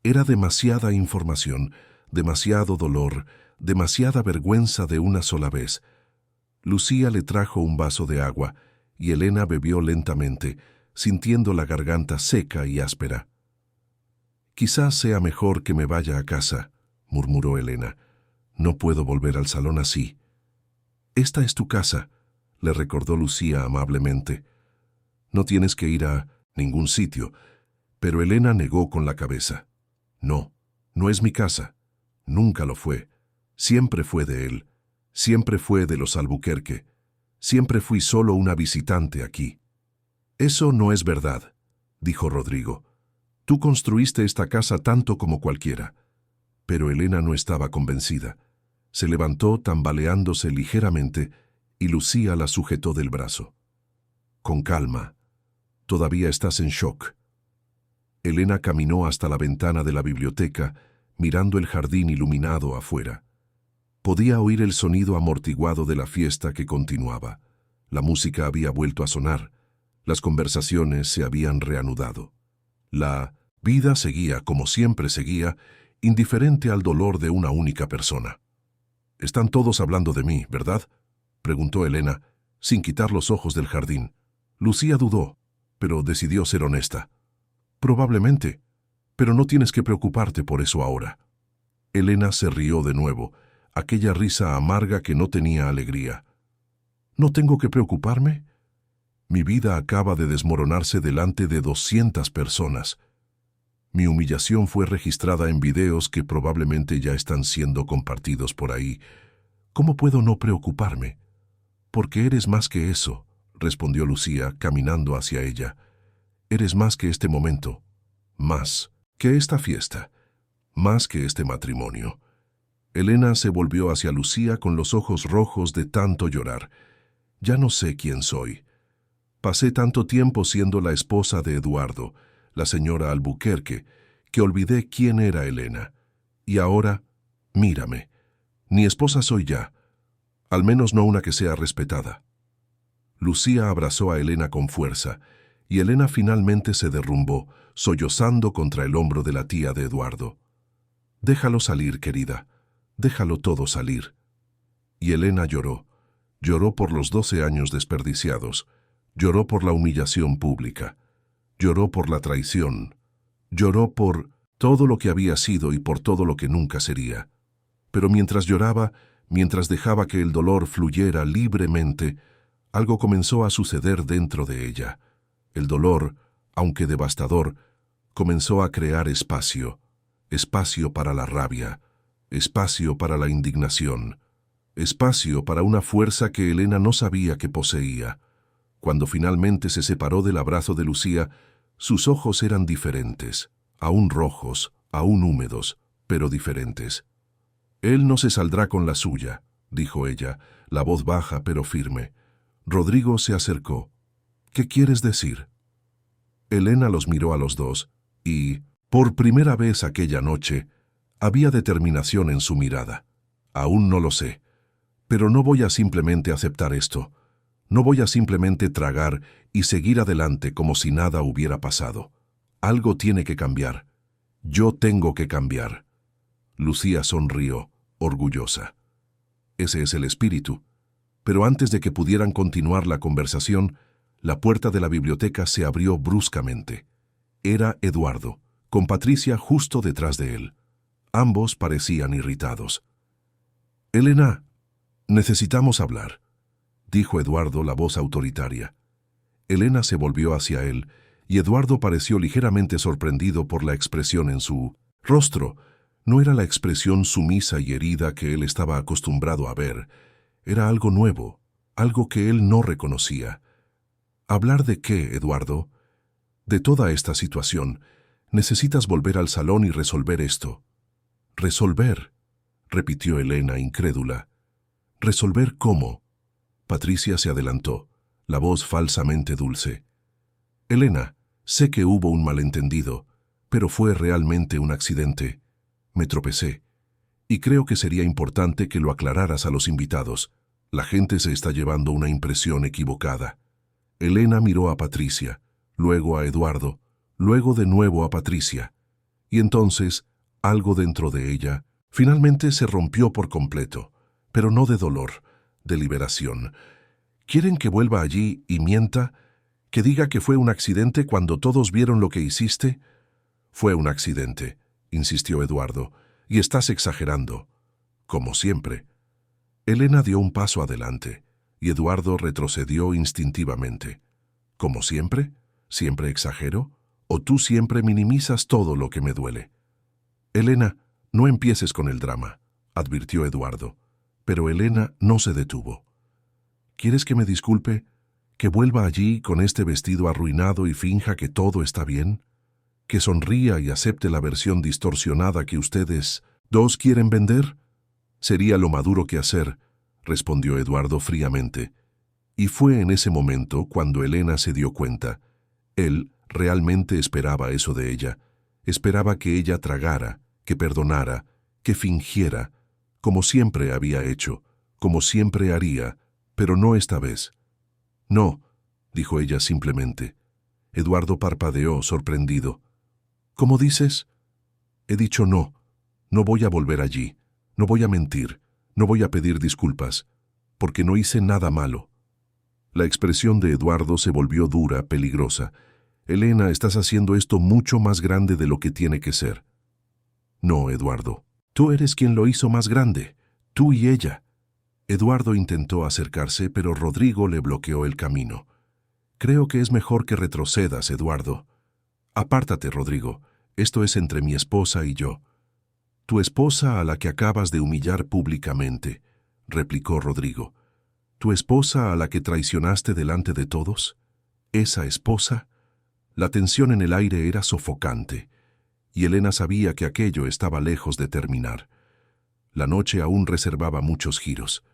Era demasiada información, demasiado dolor, demasiada vergüenza de una sola vez. Lucía le trajo un vaso de agua, y Elena bebió lentamente, sintiendo la garganta seca y áspera. «Quizás sea mejor que me vaya a casa», murmuró Elena. «No puedo volver al salón así». «Esta es tu casa», le recordó Lucía amablemente. «No tienes que ir a ningún sitio». Pero Elena negó con la cabeza. «No, no es mi casa. Nunca lo fue. Siempre fue de él. Siempre fue de los Albuquerque. Siempre fui solo una visitante aquí». «Eso no es verdad», dijo Rodrigo. «Tú construiste esta casa tanto como cualquiera». Pero Elena no estaba convencida. Se levantó tambaleándose ligeramente y Lucía la sujetó del brazo. «Con calma. Todavía estás en shock». Elena caminó hasta la ventana de la biblioteca, mirando el jardín iluminado afuera. Podía oír el sonido amortiguado de la fiesta que continuaba. La música había vuelto a sonar. Las conversaciones se habían reanudado. La vida seguía, como siempre seguía, indiferente al dolor de una única persona. «Están todos hablando de mí, ¿verdad?», preguntó Elena, sin quitar los ojos del jardín. Lucía dudó, pero decidió ser honesta. «Probablemente, pero no tienes que preocuparte por eso ahora». Elena se rió de nuevo, aquella risa amarga que no tenía alegría. «¿No tengo que preocuparme? Mi vida acaba de desmoronarse delante de 200 personas. Mi humillación fue registrada en videos que probablemente ya están siendo compartidos por ahí. ¿Cómo puedo no preocuparme?» «Porque eres más que eso», respondió Lucía, caminando hacia ella. «Eres más que este momento, más que esta fiesta, más que este matrimonio». Elena se volvió hacia Lucía con los ojos rojos de tanto llorar. «Ya no sé quién soy. Pasé tanto tiempo siendo la esposa de Eduardo, la señora Albuquerque, que olvidé quién era Elena. Y ahora, mírame, ni esposa soy ya, al menos no una que sea respetada». Lucía abrazó a Elena con fuerza, y Elena finalmente se derrumbó, sollozando contra el hombro de la tía de Eduardo. «Déjalo salir, querida, déjalo todo salir». Y Elena lloró. Lloró por los 12 años desperdiciados, lloró por la humillación pública, lloró por la traición, lloró por todo lo que había sido y por todo lo que nunca sería. Pero mientras lloraba, mientras dejaba que el dolor fluyera libremente, algo comenzó a suceder dentro de ella. El dolor, aunque devastador, comenzó a crear espacio, espacio para la rabia, espacio para la indignación, espacio para una fuerza que Elena no sabía que poseía. Cuando finalmente se separó del abrazo de Lucía, sus ojos eran diferentes, aún rojos, aún húmedos, pero diferentes. «Él no se saldrá con la suya», dijo ella, la voz baja pero firme. Rodrigo se acercó. «¿Qué quieres decir?». Elena los miró a los dos y, por primera vez aquella noche, había determinación en su mirada. Aún no lo sé, pero no voy a simplemente aceptar esto. No voy a simplemente tragar y seguir adelante como si nada hubiera pasado. Algo tiene que cambiar. Yo tengo que cambiar. Lucía sonrió, orgullosa. Ese es el espíritu. Pero antes de que pudieran continuar la conversación, la puerta de la biblioteca se abrió bruscamente. Era Eduardo, con Patricia justo detrás de él. Ambos parecían irritados. «Elena, necesitamos hablar», dijo Eduardo, la voz autoritaria. Elena se volvió hacia él, y Eduardo pareció ligeramente sorprendido por la expresión en su rostro. No era la expresión sumisa y herida que él estaba acostumbrado a ver. Era algo nuevo, algo que él no reconocía. ¿Hablar de qué, Eduardo? De toda esta situación. Necesitas volver al salón y resolver esto. «¿Resolver?», repitió Elena, incrédula. «¿Resolver cómo?». Patricia se adelantó, la voz falsamente dulce. «Elena, sé que hubo un malentendido, pero fue realmente un accidente. Me tropecé. Y creo que sería importante que lo aclararas a los invitados. La gente se está llevando una impresión equivocada». Elena miró a Patricia, luego a Eduardo, luego de nuevo a Patricia. Y entonces, algo dentro de ella, finalmente se rompió por completo, pero no de dolor, de liberación. ¿Quieren que vuelva allí y mienta? ¿Que diga que fue un accidente cuando todos vieron lo que hiciste? «Fue un accidente», insistió Eduardo, «y estás exagerando». «Como siempre». Elena dio un paso adelante, y Eduardo retrocedió instintivamente. «¿Como siempre? ¿Siempre exagero? ¿O tú siempre minimizas todo lo que me duele?» «Elena, no empieces con el drama», advirtió Eduardo. Pero Elena no se detuvo. «¿Quieres que me disculpe? ¿Que vuelva allí con este vestido arruinado y finja que todo está bien? ¿Que sonría y acepte la versión distorsionada que ustedes dos quieren vender?» «Sería lo maduro que hacer», respondió Eduardo fríamente. Y fue en ese momento cuando Elena se dio cuenta. Él realmente esperaba eso de ella. Esperaba que ella tragara, que perdonara, que fingiera, como siempre había hecho, como siempre haría, pero no esta vez. «No», dijo ella simplemente. Eduardo parpadeó, sorprendido. «¿Cómo dices?» «He dicho no. No voy a volver allí. No voy a mentir. No voy a pedir disculpas. Porque no hice nada malo». La expresión de Eduardo se volvió dura, peligrosa. «Elena, estás haciendo esto mucho más grande de lo que tiene que ser». «No, Eduardo. Tú eres quien lo hizo más grande. Tú y ella». Eduardo intentó acercarse, pero Rodrigo le bloqueó el camino. «Creo que es mejor que retrocedas, Eduardo». «Apártate, Rodrigo. Esto es entre mi esposa y yo». «Tu esposa a la que acabas de humillar públicamente», replicó Rodrigo. «¿Tu esposa a la que traicionaste delante de todos? ¿Esa esposa?» La tensión en el aire era sofocante, y Elena sabía que aquello estaba lejos de terminar. La noche aún reservaba muchos giros,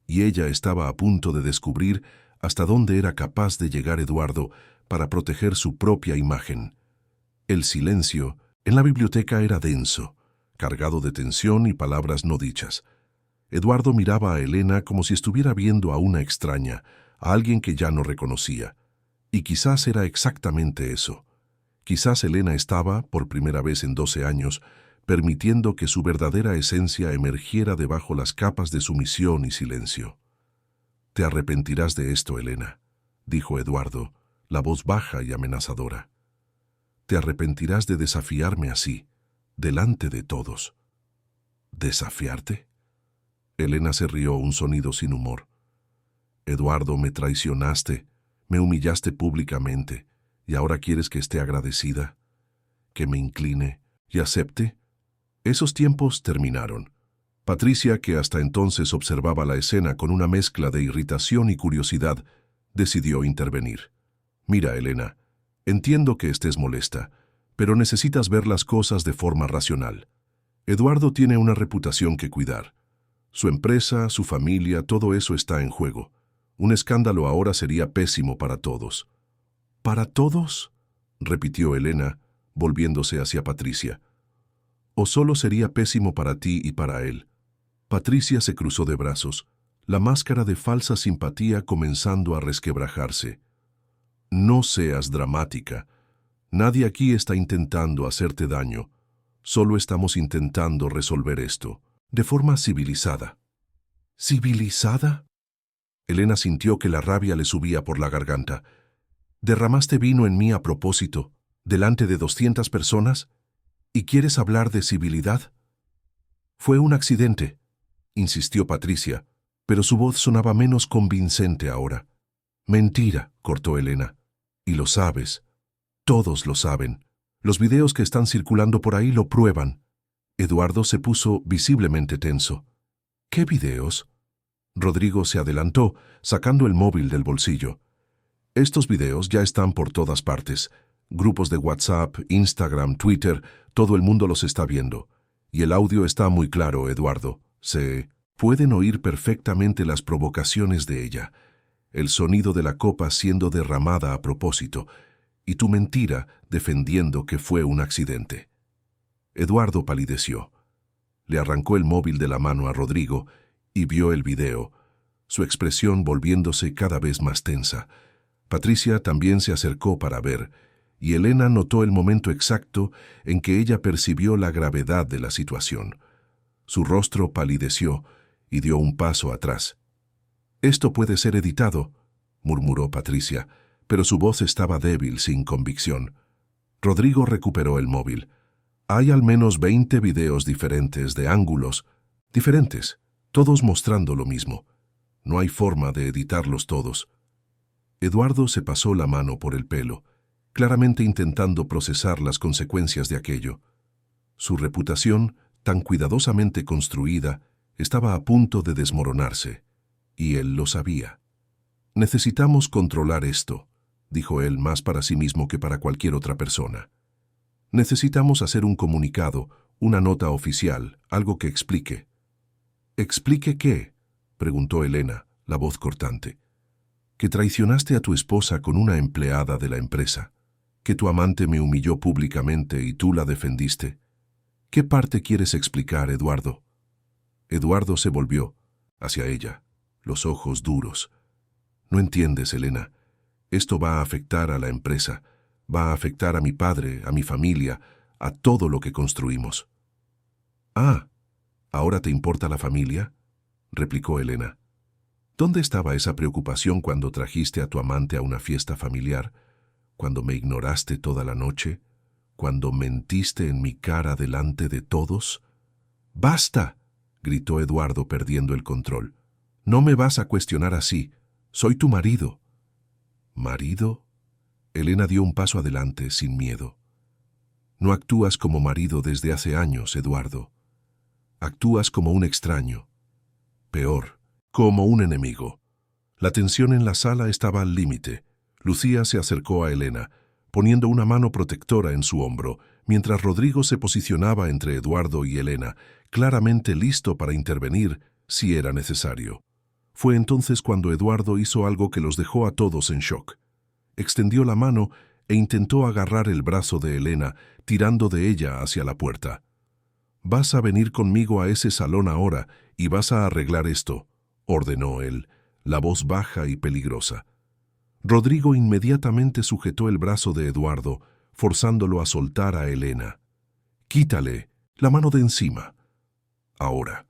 y ella estaba a punto de descubrir hasta dónde era capaz de llegar Eduardo para proteger su propia imagen. El silencio en la biblioteca era denso, cargado de tensión y palabras no dichas. Eduardo miraba a Elena como si estuviera viendo a una extraña, a alguien que ya no reconocía. Y quizás era exactamente eso. Quizás Elena estaba, por primera vez en 12 años, permitiendo que su verdadera esencia emergiera debajo las capas de sumisión y silencio. «Te arrepentirás de esto, Elena», dijo Eduardo, la voz baja y amenazadora. «Te arrepentirás de desafiarme así, delante de todos». «¿Desafiarte?». Elena se rió, un sonido sin humor. «Eduardo, me traicionaste, me humillaste públicamente, y ahora quieres que esté agradecida, que me incline y acepte». Esos tiempos terminaron. Patricia, que hasta entonces observaba la escena con una mezcla de irritación y curiosidad, decidió intervenir. «Mira, Elena, entiendo que estés molesta, pero necesitas ver las cosas de forma racional. Eduardo tiene una reputación que cuidar. Su empresa, su familia, todo eso está en juego. Un escándalo ahora sería pésimo para todos». «¿Para todos?». repitió Elena, volviéndose hacia Patricia. ¿O solo sería pésimo para ti y para él? Patricia se cruzó de brazos, la máscara de falsa simpatía comenzando a resquebrajarse. No seas dramática. Nadie aquí está intentando hacerte daño. Solo estamos intentando resolver esto, de forma civilizada. ¿Civilizada? Elena sintió que la rabia le subía por la garganta. ¿Derramaste vino en mí a propósito, delante de 200 personas? ¿Y quieres hablar de civilidad? Fue un accidente, insistió Patricia, pero su voz sonaba menos convincente ahora. Mentira, cortó Elena. Y lo sabes. Todos lo saben. Los videos que están circulando por ahí lo prueban. Eduardo se puso visiblemente tenso. ¿Qué videos? Rodrigo se adelantó, sacando el móvil del bolsillo. Estos videos ya están por todas partes. Grupos de WhatsApp, Instagram, Twitter, todo el mundo los está viendo. Y el audio está muy claro, Eduardo. Se pueden oír perfectamente las provocaciones de ella. El sonido de la copa siendo derramada a propósito, y tu mentira defendiendo que fue un accidente. Eduardo palideció. Le arrancó el móvil de la mano a Rodrigo y vio el video, su expresión volviéndose cada vez más tensa. Patricia también se acercó para ver, y Elena notó el momento exacto en que ella percibió la gravedad de la situación. Su rostro palideció y dio un paso atrás. «Esto puede ser editado», murmuró Patricia, pero su voz estaba débil, sin convicción. Rodrigo recuperó el móvil. «Hay al menos 20 videos diferentes, de ángulos diferentes, todos mostrando lo mismo. No hay forma de editarlos todos». Eduardo se pasó la mano por el pelo, claramente intentando procesar las consecuencias de aquello. Su reputación, tan cuidadosamente construida, estaba a punto de desmoronarse, y él lo sabía. «Necesitamos controlar esto», dijo él más para sí mismo que para cualquier otra persona. «Necesitamos hacer un comunicado, una nota oficial, algo que explique». «¿Explique qué?», preguntó Elena, la voz cortante. «Que traicionaste a tu esposa con una empleada de la empresa, que tu amante me humilló públicamente y tú la defendiste. ¿Qué parte quieres explicar, Eduardo?» Eduardo se volvió hacia ella, los ojos duros. «No entiendes, Elena. Esto va a afectar a la empresa, va a afectar a mi padre, a mi familia, a todo lo que construimos». «Ah, ¿ahora te importa la familia?», replicó Elena. «¿Dónde estaba esa preocupación cuando trajiste a tu amante a una fiesta familiar? ¿Cuando me ignoraste toda la noche? ¿Cuando mentiste en mi cara delante de todos?» «¡Basta!», gritó Eduardo perdiendo el control. «No me vas a cuestionar así. Soy tu marido». «¿Marido?». Elena dio un paso adelante, sin miedo. «No actúas como marido desde hace años, Eduardo. Actúas como un extraño. Peor, como un enemigo». La tensión en la sala estaba al límite. Lucía se acercó a Elena, poniendo una mano protectora en su hombro, mientras Rodrigo se posicionaba entre Eduardo y Elena, claramente listo para intervenir si era necesario. Fue entonces cuando Eduardo hizo algo que los dejó a todos en shock. Extendió la mano e intentó agarrar el brazo de Elena, tirando de ella hacia la puerta. «Vas a venir conmigo a ese salón ahora y vas a arreglar esto», ordenó él, la voz baja y peligrosa. Rodrigo inmediatamente sujetó el brazo de Eduardo, forzándolo a soltar a Elena. «Quítale la mano de encima. Ahora».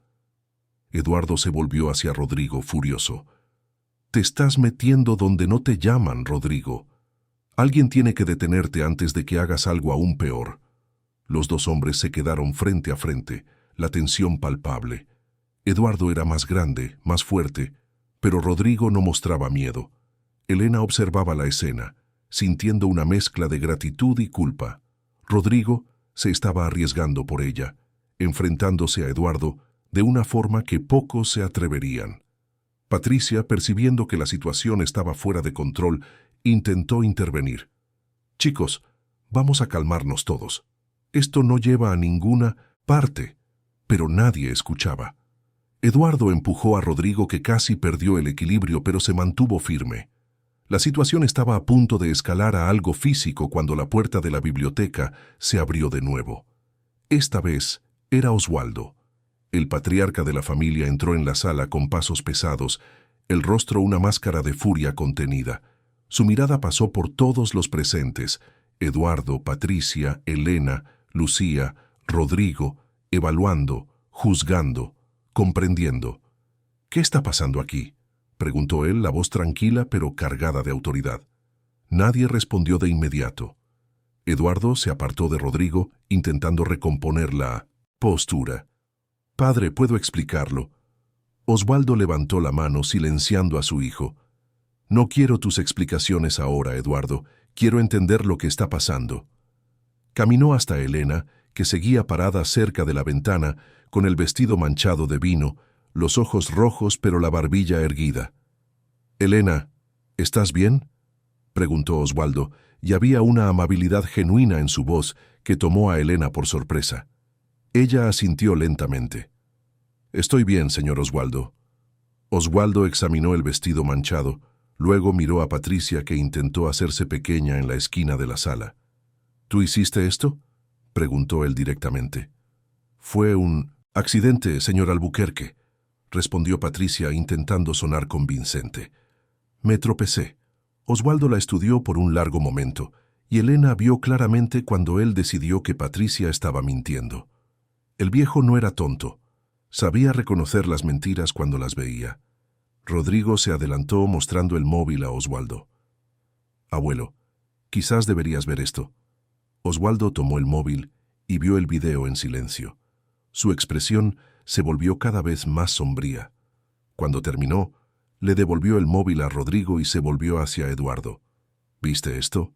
Eduardo se volvió hacia Rodrigo furioso. «Te estás metiendo donde no te llaman, Rodrigo. Alguien tiene que detenerte antes de que hagas algo aún peor». Los dos hombres se quedaron frente a frente, la tensión palpable. Eduardo era más grande, más fuerte, pero Rodrigo no mostraba miedo. Elena observaba la escena, sintiendo una mezcla de gratitud y culpa. Rodrigo se estaba arriesgando por ella, enfrentándose a Eduardo de una forma que pocos se atreverían. Patricia, percibiendo que la situación estaba fuera de control, intentó intervenir. «Chicos, vamos a calmarnos todos. Esto no lleva a ninguna parte», pero nadie escuchaba. Eduardo empujó a Rodrigo, que casi perdió el equilibrio, pero se mantuvo firme. La situación estaba a punto de escalar a algo físico cuando la puerta de la biblioteca se abrió de nuevo. Esta vez era Oswaldo. El patriarca de la familia entró en la sala con pasos pesados, el rostro una máscara de furia contenida. Su mirada pasó por todos los presentes: Eduardo, Patricia, Elena, Lucía, Rodrigo, evaluando, juzgando, comprendiendo. «¿Qué está pasando aquí?», preguntó él, la voz tranquila pero cargada de autoridad. Nadie respondió de inmediato. Eduardo se apartó de Rodrigo, intentando recomponer la postura. «Padre, puedo explicarlo». Oswaldo levantó la mano, silenciando a su hijo. «No quiero tus explicaciones ahora, Eduardo. Quiero entender lo que está pasando». Caminó hasta Elena, que seguía parada cerca de la ventana, con el vestido manchado de vino, los ojos rojos pero la barbilla erguida. «Elena, ¿estás bien?», preguntó Oswaldo, y había una amabilidad genuina en su voz que tomó a Elena por sorpresa. Ella asintió lentamente. «Estoy bien, señor Oswaldo». Oswaldo examinó el vestido manchado, luego miró a Patricia, que intentó hacerse pequeña en la esquina de la sala. «¿Tú hiciste esto?», preguntó él directamente. «Fue un accidente, señor Albuquerque», respondió Patricia, intentando sonar convincente. «Me tropecé». Oswaldo la estudió por un largo momento, y Elena vio claramente cuando él decidió que Patricia estaba mintiendo. El viejo no era tonto. Sabía reconocer las mentiras cuando las veía. Rodrigo se adelantó mostrando el móvil a Oswaldo. «Abuelo, quizás deberías ver esto». Oswaldo tomó el móvil y vio el video en silencio. Su expresión se volvió cada vez más sombría. Cuando terminó, le devolvió el móvil a Rodrigo y se volvió hacia Eduardo. «¿Viste esto?».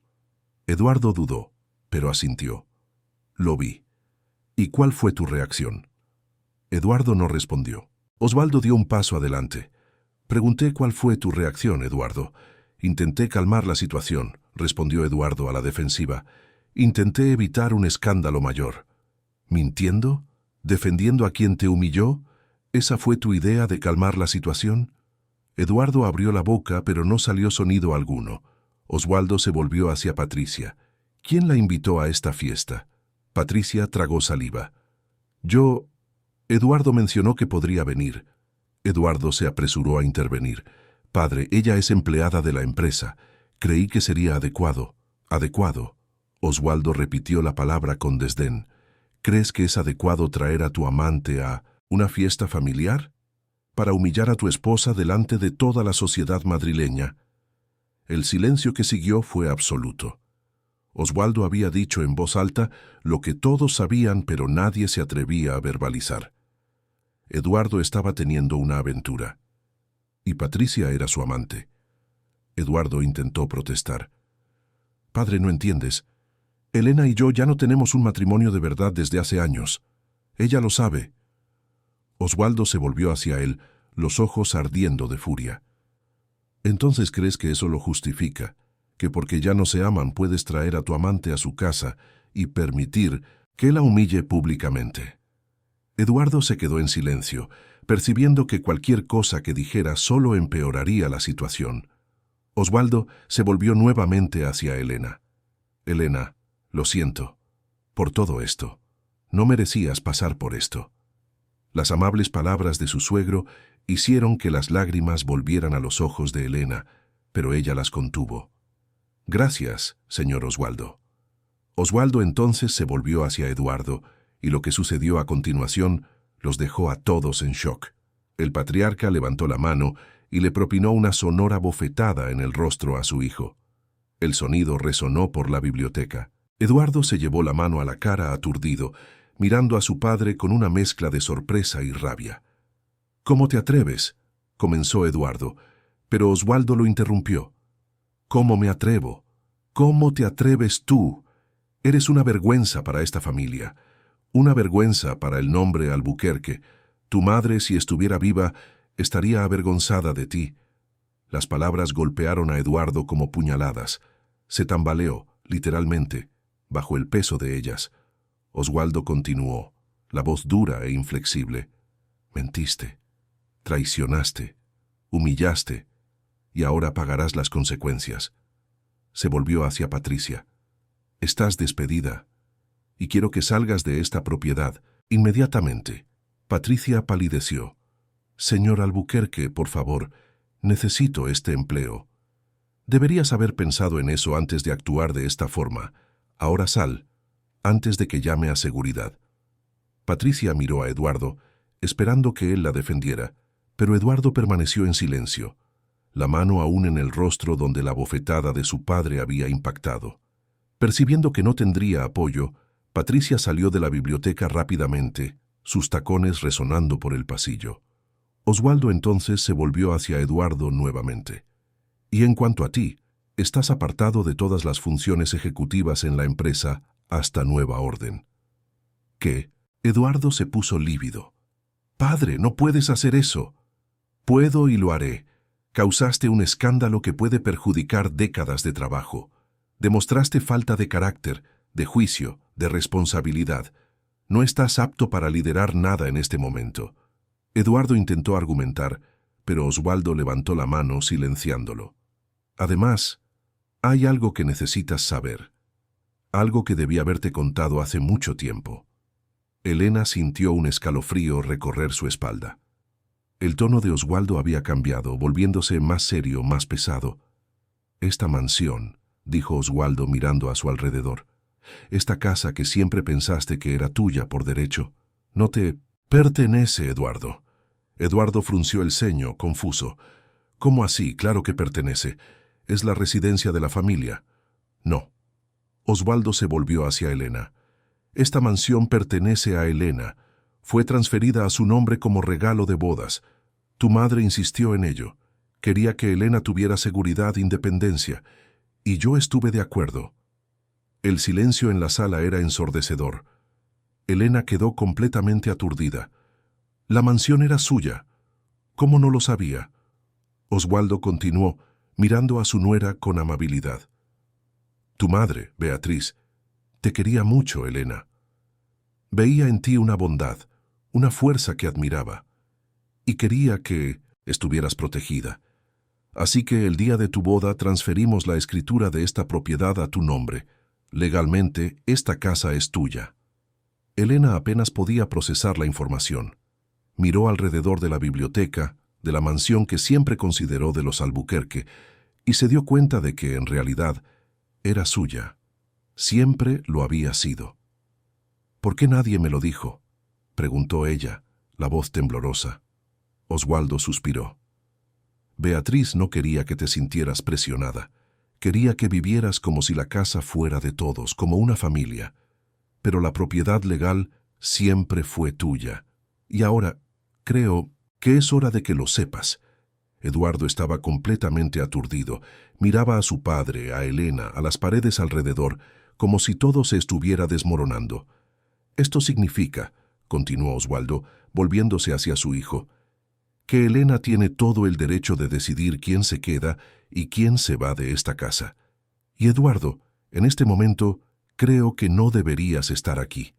Eduardo dudó, pero asintió. «Lo vi». «¿Y cuál fue tu reacción?». Eduardo no respondió. Oswaldo dio un paso adelante. «Pregunté cuál fue tu reacción, Eduardo. Intenté calmar la situación», respondió Eduardo a la defensiva. «Intenté evitar un escándalo mayor». «¿Mintiendo? ¿Defendiendo a quien te humilló? ¿Esa fue tu idea de calmar la situación?». Eduardo abrió la boca, pero no salió sonido alguno. Oswaldo se volvió hacia Patricia. «¿Quién la invitó a esta fiesta?». Patricia tragó saliva. «Yo...». Eduardo mencionó que podría venir. Eduardo se apresuró a intervenir. «Padre, ella es empleada de la empresa. Creí que sería adecuado». «Adecuado». Oswaldo repitió la palabra con desdén. «¿Crees que es adecuado traer a tu amante a una fiesta familiar? Para humillar a tu esposa delante de toda la sociedad madrileña». El silencio que siguió fue absoluto. Oswaldo había dicho en voz alta lo que todos sabían, pero nadie se atrevía a verbalizar. Eduardo estaba teniendo una aventura. Y Patricia era su amante. Eduardo intentó protestar. «Padre, no entiendes. Elena y yo ya no tenemos un matrimonio de verdad desde hace años. Ella lo sabe». Oswaldo se volvió hacia él, los ojos ardiendo de furia. «¿Entonces crees que eso lo justifica? ¿Que porque ya no se aman puedes traer a tu amante a su casa y permitir que la humille públicamente?». Eduardo se quedó en silencio, percibiendo que cualquier cosa que dijera solo empeoraría la situación. Oswaldo se volvió nuevamente hacia Elena. «Elena, lo siento por todo esto. No merecías pasar por esto». Las amables palabras de su suegro hicieron que las lágrimas volvieran a los ojos de Elena, pero ella las contuvo. «Gracias, señor Oswaldo». Oswaldo entonces se volvió hacia Eduardo, y lo que sucedió a continuación los dejó a todos en shock. El patriarca levantó la mano y le propinó una sonora bofetada en el rostro a su hijo. El sonido resonó por la biblioteca. Eduardo se llevó la mano a la cara aturdido, mirando a su padre con una mezcla de sorpresa y rabia. «¿Cómo te atreves?», comenzó Eduardo, pero Oswaldo lo interrumpió. «¿Cómo me atrevo? ¿Cómo te atreves tú? Eres una vergüenza para esta familia, una vergüenza para el nombre Albuquerque. Tu madre, si estuviera viva, estaría avergonzada de ti». Las palabras golpearon a Eduardo como puñaladas. Se tambaleó, literalmente, bajo el peso de ellas. Oswaldo continuó, la voz dura e inflexible. «Mentiste, traicionaste, humillaste, y ahora pagarás las consecuencias. Se volvió hacia Patricia. Estás despedida, y quiero que salgas de esta propiedad inmediatamente. Patricia palideció. Señor Albuquerque, por favor, necesito este empleo. Deberías haber pensado en eso antes de actuar de esta forma. Ahora sal, antes de que llame a seguridad. Patricia miró a Eduardo, esperando que él la defendiera, pero Eduardo permaneció en silencio, la mano aún en el rostro donde la bofetada de su padre había impactado. Percibiendo que no tendría apoyo, Patricia salió de la biblioteca rápidamente, sus tacones resonando por el pasillo. Oswaldo entonces se volvió hacia Eduardo nuevamente. Y en cuanto a ti, estás apartado de todas las funciones ejecutivas en la empresa hasta nueva orden. ¿Qué? Eduardo se puso lívido. Padre, no puedes hacer eso. Puedo y lo haré. Causaste un escándalo que puede perjudicar décadas de trabajo. Demostraste falta de carácter, de juicio, de responsabilidad. No estás apto para liderar nada en este momento. Eduardo intentó argumentar, pero Oswaldo levantó la mano silenciándolo. Además, hay algo que necesitas saber. Algo que debí haberte contado hace mucho tiempo. Elena sintió un escalofrío recorrer su espalda. El tono de Oswaldo había cambiado, volviéndose más serio, más pesado. Esta mansión, dijo Oswaldo mirando a su alrededor, esta casa que siempre pensaste que era tuya por derecho, no te pertenece, Eduardo. Eduardo frunció el ceño, confuso. ¿Cómo así? Claro que pertenece. Es la residencia de la familia. No. Oswaldo se volvió hacia Elena. Esta mansión pertenece a Elena. Fue transferida a su nombre como regalo de bodas. Tu madre insistió en ello. Quería que Elena tuviera seguridad e independencia. Y yo estuve de acuerdo. El silencio en la sala era ensordecedor. Elena quedó completamente aturdida. La mansión era suya. ¿Cómo no lo sabía? Oswaldo continuó, mirando a su nuera con amabilidad. Tu madre, Beatriz, te quería mucho, Elena. Veía en ti una bondad, una fuerza que admiraba, y quería que estuvieras protegida. Así que el día de tu boda transferimos la escritura de esta propiedad a tu nombre. Legalmente, esta casa es tuya. Elena apenas podía procesar la información. Miró alrededor de la biblioteca, de la mansión que siempre consideró de los Albuquerque, y se dio cuenta de que, en realidad, era suya. Siempre lo había sido. ¿Por qué nadie me lo dijo?, preguntó ella, la voz temblorosa. Oswaldo suspiró. Beatriz no quería que te sintieras presionada. Quería que vivieras como si la casa fuera de todos, como una familia. Pero la propiedad legal siempre fue tuya. Y ahora, creo que es hora de que lo sepas. Eduardo estaba completamente aturdido. Miraba a su padre, a Elena, a las paredes alrededor, como si todo se estuviera desmoronando. Esto significa, continuó Oswaldo, volviéndose hacia su hijo, que Elena tiene todo el derecho de decidir quién se queda y quién se va de esta casa. Y Eduardo, en este momento, creo que no deberías estar aquí.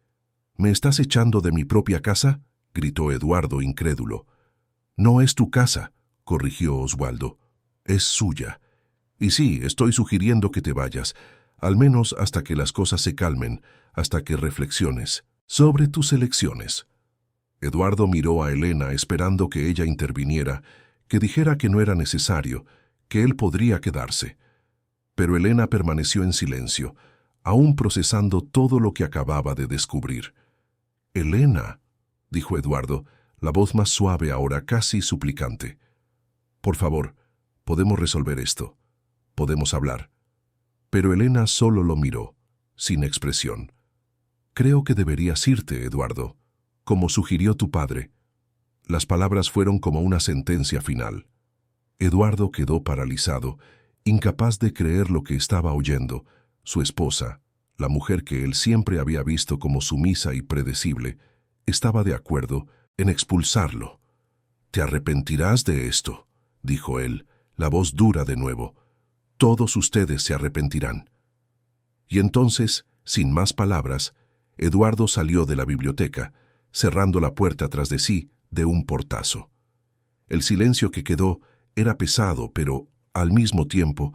¿Me estás echando de mi propia casa?, gritó Eduardo, incrédulo. No es tu casa, corrigió Oswaldo. Es suya. Y sí, estoy sugiriendo que te vayas, al menos hasta que las cosas se calmen, hasta que reflexiones sobre tus elecciones. Eduardo miró a Elena esperando que ella interviniera, que dijera que no era necesario, que él podría quedarse. Pero Elena permaneció en silencio, aún procesando todo lo que acababa de descubrir. «Elena», dijo Eduardo, la voz más suave ahora, casi suplicante. «Por favor, podemos resolver esto. Podemos hablar». Pero Elena solo lo miró, sin expresión. «Creo que deberías irte, Eduardo, como sugirió tu padre». Las palabras fueron como una sentencia final. Eduardo quedó paralizado, incapaz de creer lo que estaba oyendo. Su esposa, la mujer que él siempre había visto como sumisa y predecible, estaba de acuerdo en expulsarlo. «Te arrepentirás de esto», dijo él, la voz dura de nuevo. «Todos ustedes se arrepentirán». Y entonces, sin más palabras, Eduardo salió de la biblioteca, cerrando la puerta tras de sí de un portazo. El silencio que quedó era pesado, pero al mismo tiempo,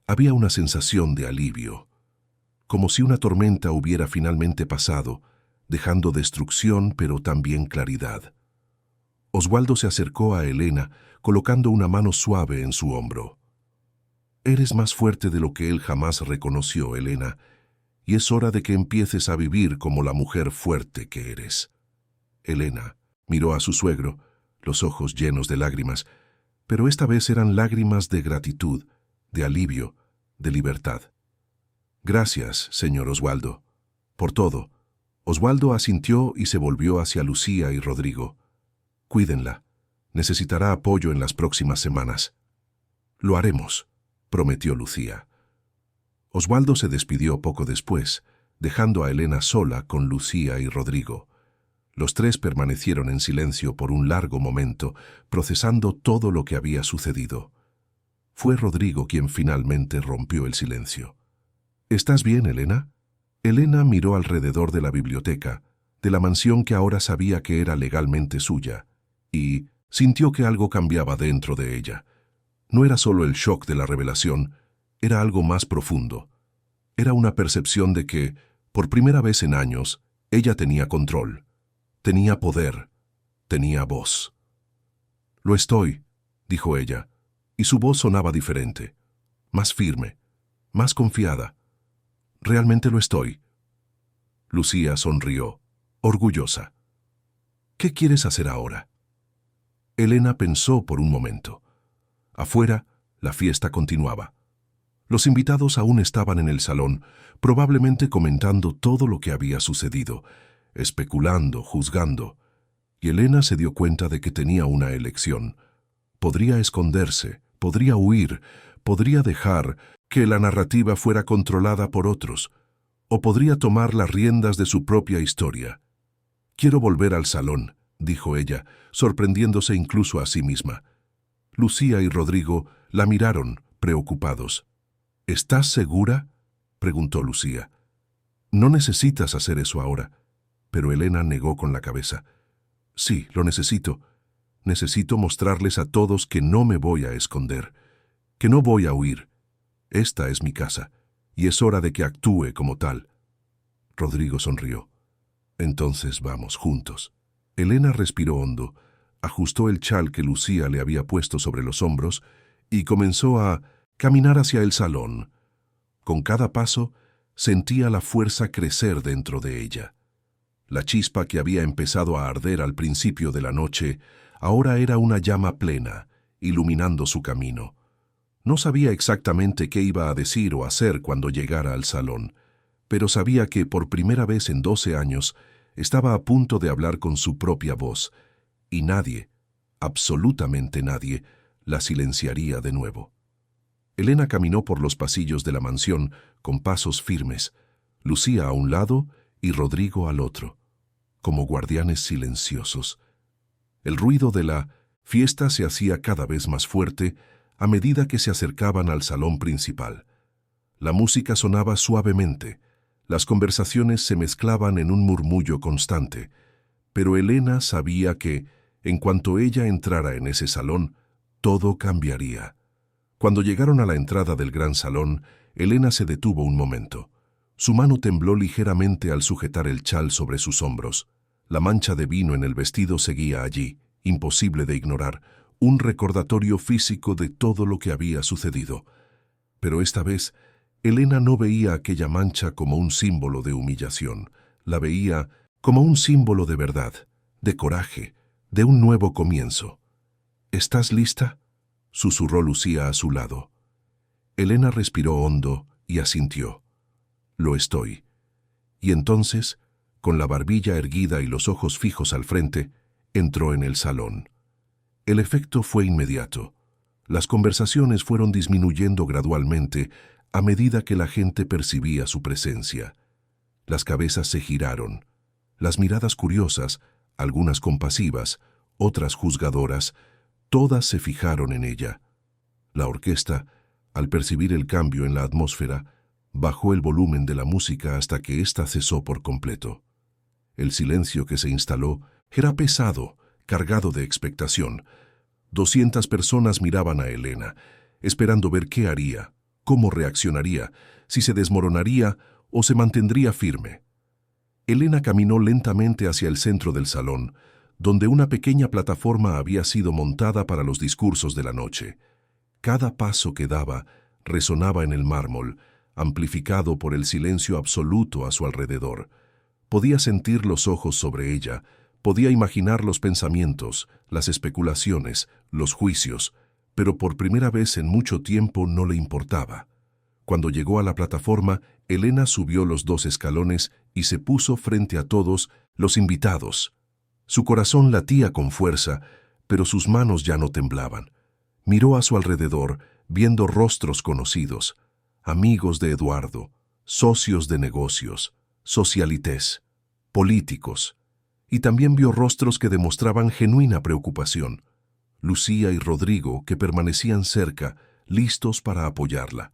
había una sensación de alivio, como si una tormenta hubiera finalmente pasado, dejando destrucción pero también claridad. Oswaldo se acercó a Elena, colocando una mano suave en su hombro. «Eres más fuerte de lo que él jamás reconoció, Elena, y es hora de que empieces a vivir como la mujer fuerte que eres». Elena miró a su suegro, los ojos llenos de lágrimas, pero esta vez eran lágrimas de gratitud, de alivio, de libertad. «Gracias, señor Oswaldo, por todo». Oswaldo asintió y se volvió hacia Lucía y Rodrigo. «Cuídenla. Necesitará apoyo en las próximas semanas». «Lo haremos», prometió Lucía. Oswaldo se despidió poco después, dejando a Elena sola con Lucía y Rodrigo. Los tres permanecieron en silencio por un largo momento, procesando todo lo que había sucedido. Fue Rodrigo quien finalmente rompió el silencio. «¿Estás bien, Elena?» Elena miró alrededor de la biblioteca, de la mansión que ahora sabía que era legalmente suya, y sintió que algo cambiaba dentro de ella. No era solo el shock de la revelación, era algo más profundo. Era una percepción de que, por primera vez en años, ella tenía control, tenía poder, tenía voz. «Lo estoy», dijo ella, y su voz sonaba diferente, más firme, más confiada. «Realmente lo estoy». Lucía sonrió, orgullosa. «¿Qué quieres hacer ahora?» Elena pensó por un momento. Afuera, la fiesta continuaba. Los invitados aún estaban en el salón, probablemente comentando todo lo que había sucedido, especulando, juzgando. Y Elena se dio cuenta de que tenía una elección. Podría esconderse, podría huir, podría dejar que la narrativa fuera controlada por otros, o podría tomar las riendas de su propia historia. «Quiero volver al salón», dijo ella, sorprendiéndose incluso a sí misma. Lucía y Rodrigo la miraron, preocupados. «¿Estás segura?», preguntó Lucía. «No necesitas hacer eso ahora». Pero Elena negó con la cabeza. «Sí, lo necesito. Necesito mostrarles a todos que no me voy a esconder, que no voy a huir. Esta es mi casa, y es hora de que actúe como tal». Rodrigo sonrió. «Entonces vamos juntos». Elena respiró hondo, ajustó el chal que Lucía le había puesto sobre los hombros y comenzó a caminar hacia el salón. Con cada paso, sentía la fuerza crecer dentro de ella. La chispa que había empezado a arder al principio de la noche, ahora era una llama plena, iluminando su camino. No sabía exactamente qué iba a decir o hacer cuando llegara al salón, pero sabía que por primera vez en 12 años estaba a punto de hablar con su propia voz, y nadie, absolutamente nadie, la silenciaría de nuevo. Elena caminó por los pasillos de la mansión con pasos firmes, Lucía a un lado y Rodrigo al otro, como guardianes silenciosos. El ruido de la fiesta se hacía cada vez más fuerte a medida que se acercaban al salón principal. La música sonaba suavemente, las conversaciones se mezclaban en un murmullo constante, pero Elena sabía que, en cuanto ella entrara en ese salón, todo cambiaría. Cuando llegaron a la entrada del gran salón, Elena se detuvo un momento. Su mano tembló ligeramente al sujetar el chal sobre sus hombros. La mancha de vino en el vestido seguía allí, imposible de ignorar, un recordatorio físico de todo lo que había sucedido. Pero esta vez, Elena no veía aquella mancha como un símbolo de humillación, la veía como un símbolo de verdad, de coraje, de un nuevo comienzo. «¿Estás lista?», susurró Lucía a su lado. Elena respiró hondo y asintió. «Lo estoy». Y entonces, con la barbilla erguida y los ojos fijos al frente, entró en el salón. El efecto fue inmediato. Las conversaciones fueron disminuyendo gradualmente a medida que la gente percibía su presencia. Las cabezas se giraron. Las miradas curiosas, algunas compasivas, otras juzgadoras, todas se fijaron en ella. La orquesta, al percibir el cambio en la atmósfera, bajó el volumen de la música hasta que ésta cesó por completo. El silencio que se instaló era pesado, cargado de expectación. 200 personas miraban a Elena. esperando ver qué haría, cómo reaccionaría, si se desmoronaría o se mantendría firme. Elena caminó lentamente hacia el centro del salón, donde una pequeña plataforma había sido montada para los discursos de la noche. Cada paso que daba resonaba en el mármol, amplificado por el silencio absoluto a su alrededor. Podía sentir los ojos sobre ella, podía imaginar los pensamientos, las especulaciones, los juicios, pero por primera vez en mucho tiempo no le importaba. Cuando llegó a la plataforma, Elena subió los 2 escalones y se puso frente a todos los invitados. Su corazón latía con fuerza, pero sus manos ya no temblaban. Miró a su alrededor, viendo rostros conocidos, amigos de Eduardo, socios de negocios, socialites, políticos, y también vio rostros que demostraban genuina preocupación. Lucía y Rodrigo, que permanecían cerca, listos para apoyarla.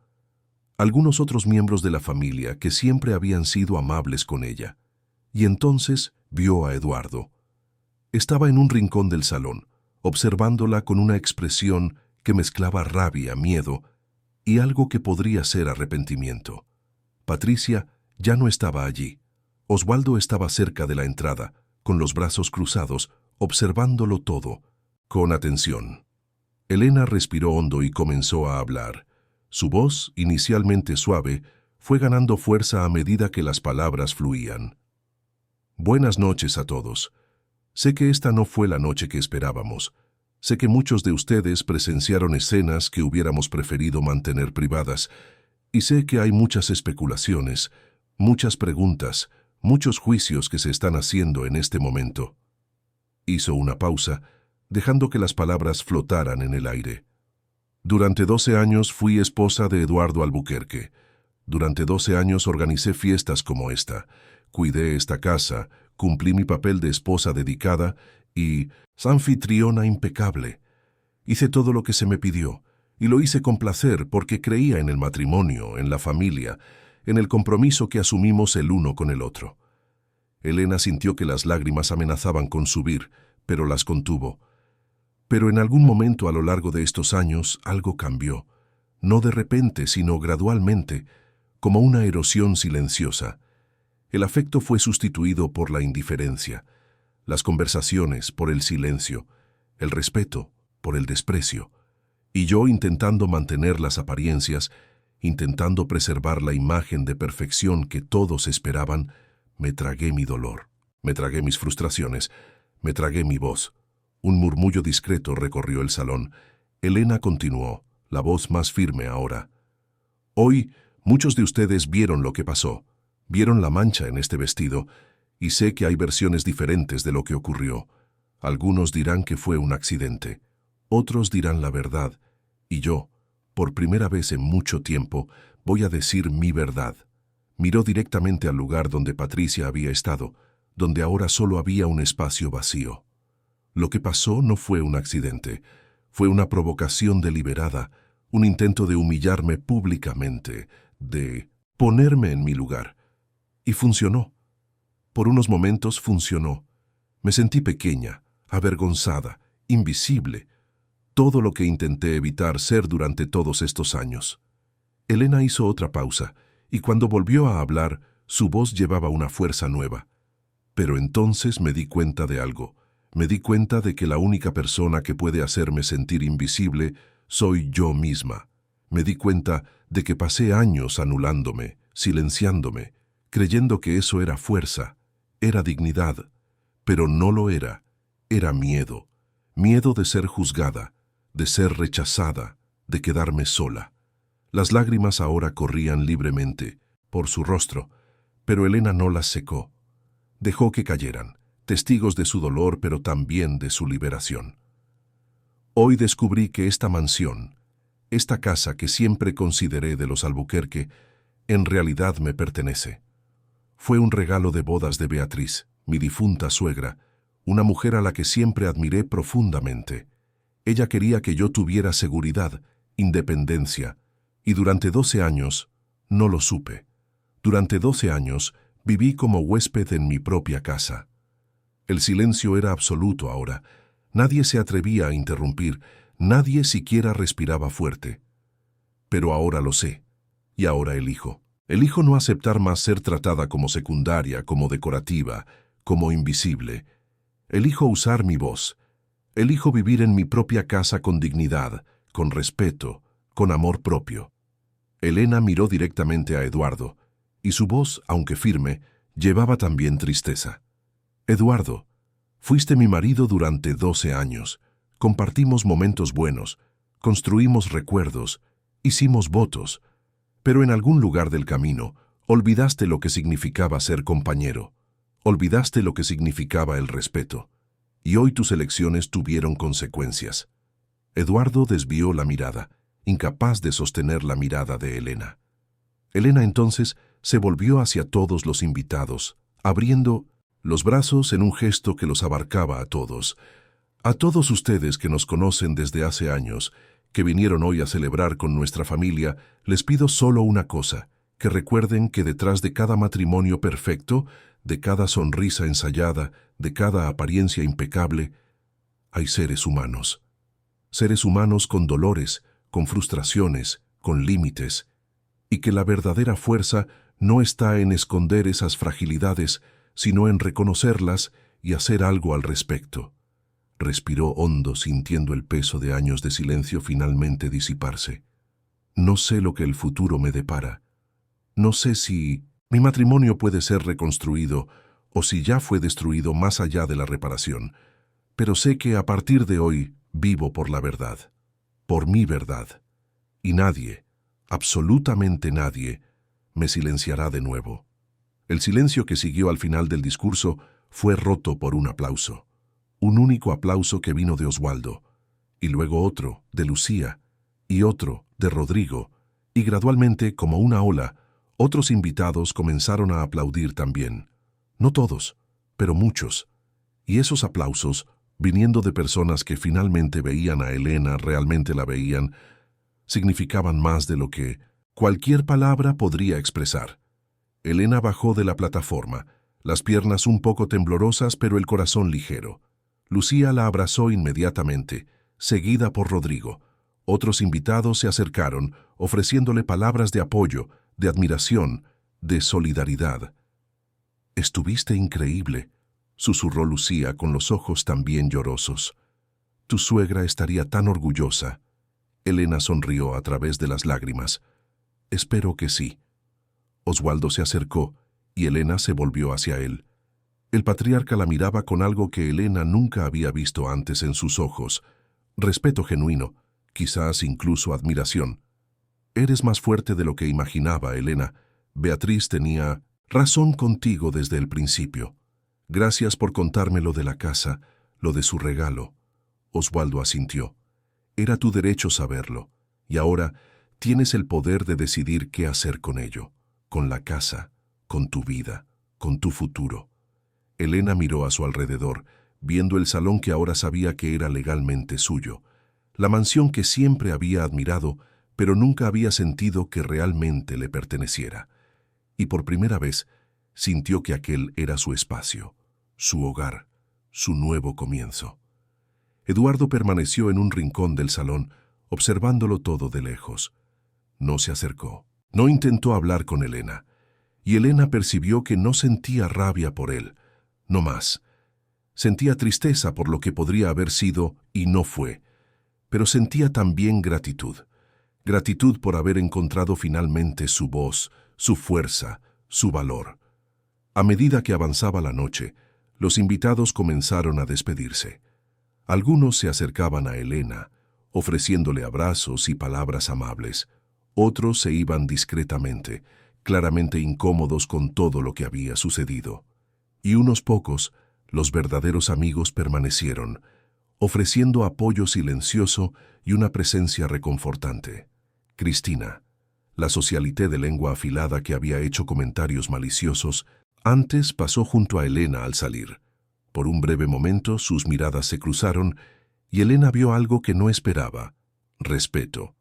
Algunos otros miembros de la familia que siempre habían sido amables con ella. Y entonces vio a Eduardo. Estaba en un rincón del salón, observándola con una expresión que mezclaba rabia, miedo y algo que podría ser arrepentimiento. Patricia ya no estaba allí. Osvaldo estaba cerca de la entrada, con los brazos cruzados, observándolo todo, con atención. Elena respiró hondo y comenzó a hablar. Su voz, inicialmente suave, fue ganando fuerza a medida que las palabras fluían. Buenas noches a todos. Sé que esta no fue la noche que esperábamos. Sé que muchos de ustedes presenciaron escenas que hubiéramos preferido mantener privadas, y sé que hay muchas especulaciones, muchas preguntas, muchos juicios que se están haciendo en este momento. Hizo una pausa, dejando que las palabras flotaran en el aire. Durante 12 años fui esposa de Eduardo Albuquerque. Durante 12 años organicé fiestas como esta. Cuidé esta casa, cumplí mi papel de esposa dedicada y anfitriona impecable. Hice todo lo que se me pidió, y lo hice con placer porque creía en el matrimonio, en la familia, en el compromiso que asumimos el uno con el otro. Elena sintió que las lágrimas amenazaban con subir, pero las contuvo. Pero en algún momento a lo largo de estos años algo cambió, no de repente, sino gradualmente, como una erosión silenciosa. El afecto fue sustituido por la indiferencia, las conversaciones por el silencio, el respeto por el desprecio, y yo intentando mantener las apariencias, intentando preservar la imagen de perfección que todos esperaban, me tragué mi dolor, me tragué mis frustraciones, me tragué mi voz. Un murmullo discreto recorrió el salón. Elena continuó, la voz más firme ahora. Hoy, muchos de ustedes vieron lo que pasó, vieron la mancha en este vestido, y sé que hay versiones diferentes de lo que ocurrió. Algunos dirán que fue un accidente, otros dirán la verdad, y yo, por primera vez en mucho tiempo, voy a decir mi verdad. Miró directamente al lugar donde Patricia había estado, donde ahora solo había un espacio vacío. Lo que pasó no fue un accidente, fue una provocación deliberada, un intento de humillarme públicamente, de ponerme en mi lugar. Y funcionó. Por unos momentos funcionó. Me sentí pequeña, avergonzada, invisible, todo lo que intenté evitar ser durante todos estos años. Elena hizo otra pausa, y cuando volvió a hablar, su voz llevaba una fuerza nueva. Pero entonces me di cuenta de algo. Me di cuenta de que la única persona que puede hacerme sentir invisible soy yo misma. Me di cuenta de que pasé años anulándome, silenciándome, creyendo que eso era fuerza, era dignidad, pero no lo era. Era miedo, miedo de ser juzgada, de ser rechazada, de quedarme sola. Las lágrimas ahora corrían libremente por su rostro, pero Elena no las secó. Dejó que cayeran, testigos de su dolor, pero también de su liberación. Hoy descubrí que esta mansión, esta casa que siempre consideré de los Albuquerque, en realidad me pertenece. Fue un regalo de bodas de Beatriz, mi difunta suegra, una mujer a la que siempre admiré profundamente. Ella quería que yo tuviera seguridad, independencia, y durante 12 años no lo supe. Durante 12 años viví como huésped en mi propia casa. El silencio era absoluto ahora. Nadie se atrevía a interrumpir, nadie siquiera respiraba fuerte. pero ahora lo sé. Y ahora elijo. Elijo no aceptar más ser tratada como secundaria, como decorativa, como invisible. Elijo usar mi voz. Elijo vivir en mi propia casa con dignidad, con respeto, con amor propio. Elena miró directamente a Eduardo, y su voz, aunque firme, llevaba también tristeza. Eduardo, fuiste mi marido durante 12 años. Compartimos momentos buenos, construimos recuerdos, hicimos votos, pero en algún lugar del camino olvidaste lo que significaba ser compañero, olvidaste lo que significaba el respeto, y hoy tus elecciones tuvieron consecuencias. Eduardo desvió la mirada, incapaz de sostener la mirada de Elena. Elena entonces se volvió hacia todos los invitados, abriendo los brazos en un gesto que los abarcaba a todos. A todos ustedes que nos conocen desde hace años, que vinieron hoy a celebrar con nuestra familia, les pido solo una cosa, que recuerden que detrás de cada matrimonio perfecto, de cada sonrisa ensayada, de cada apariencia impecable, hay seres humanos. Seres humanos con dolores, con frustraciones, con límites, y que la verdadera fuerza no está en esconder esas fragilidades, sino en reconocerlas y hacer algo al respecto. Respiró hondo, sintiendo el peso de años de silencio finalmente disiparse. No sé lo que el futuro me depara. No sé si mi matrimonio puede ser reconstruido o si ya fue destruido más allá de la reparación, pero sé que a partir de hoy vivo por la verdad, por mi verdad, y nadie, absolutamente nadie, me silenciará de nuevo. El silencio que siguió al final del discurso fue roto por un aplauso. Un único aplauso que vino de Oswaldo, y luego otro, de Lucía, y otro, de Rodrigo, y gradualmente, como una ola, otros invitados comenzaron a aplaudir también. No todos, pero muchos. Y esos aplausos, viniendo de personas que finalmente veían a Elena, realmente la veían, significaban más de lo que cualquier palabra podría expresar. Elena bajó de la plataforma, las piernas un poco temblorosas pero el corazón ligero. Lucía la abrazó inmediatamente, seguida por Rodrigo. Otros invitados se acercaron, ofreciéndole palabras de apoyo, de admiración, de solidaridad. «Estuviste increíble», susurró Lucía con los ojos también llorosos. «Tu suegra estaría tan orgullosa». Elena sonrió a través de las lágrimas. «Espero que sí». Oswaldo se acercó, y Elena se volvió hacia él. El patriarca la miraba con algo que Elena nunca había visto antes en sus ojos. Respeto genuino, quizás incluso admiración. «Eres más fuerte de lo que imaginaba, Elena. Beatriz tenía razón contigo desde el principio. Gracias por contarme lo de la casa, lo de su regalo». Oswaldo asintió. «Era tu derecho saberlo, y ahora tienes el poder de decidir qué hacer con ello, con la casa, con tu vida, con tu futuro». Elena miró a su alrededor, viendo el salón que ahora sabía que era legalmente suyo, la mansión que siempre había admirado, pero nunca había sentido que realmente le perteneciera. Y por primera vez sintió que aquel era su espacio, su hogar, su nuevo comienzo. Eduardo permaneció en un rincón del salón, observándolo todo de lejos. No se acercó, no intentó hablar con Elena, y Elena percibió que no sentía rabia por él, no más. Sentía tristeza por lo que podría haber sido y no fue, pero sentía también gratitud. Gratitud por haber encontrado finalmente su voz, su fuerza, su valor. A medida que avanzaba la noche, los invitados comenzaron a despedirse. Algunos se acercaban a Elena, ofreciéndole abrazos y palabras amables. Otros se iban discretamente, claramente incómodos con todo lo que había sucedido. Y unos pocos, los verdaderos amigos, permanecieron, ofreciendo apoyo silencioso y una presencia reconfortante. Cristina, la socialité de lengua afilada que había hecho comentarios maliciosos, antes pasó junto a Elena al salir. Por un breve momento sus miradas se cruzaron y Elena vio algo que no esperaba: respeto.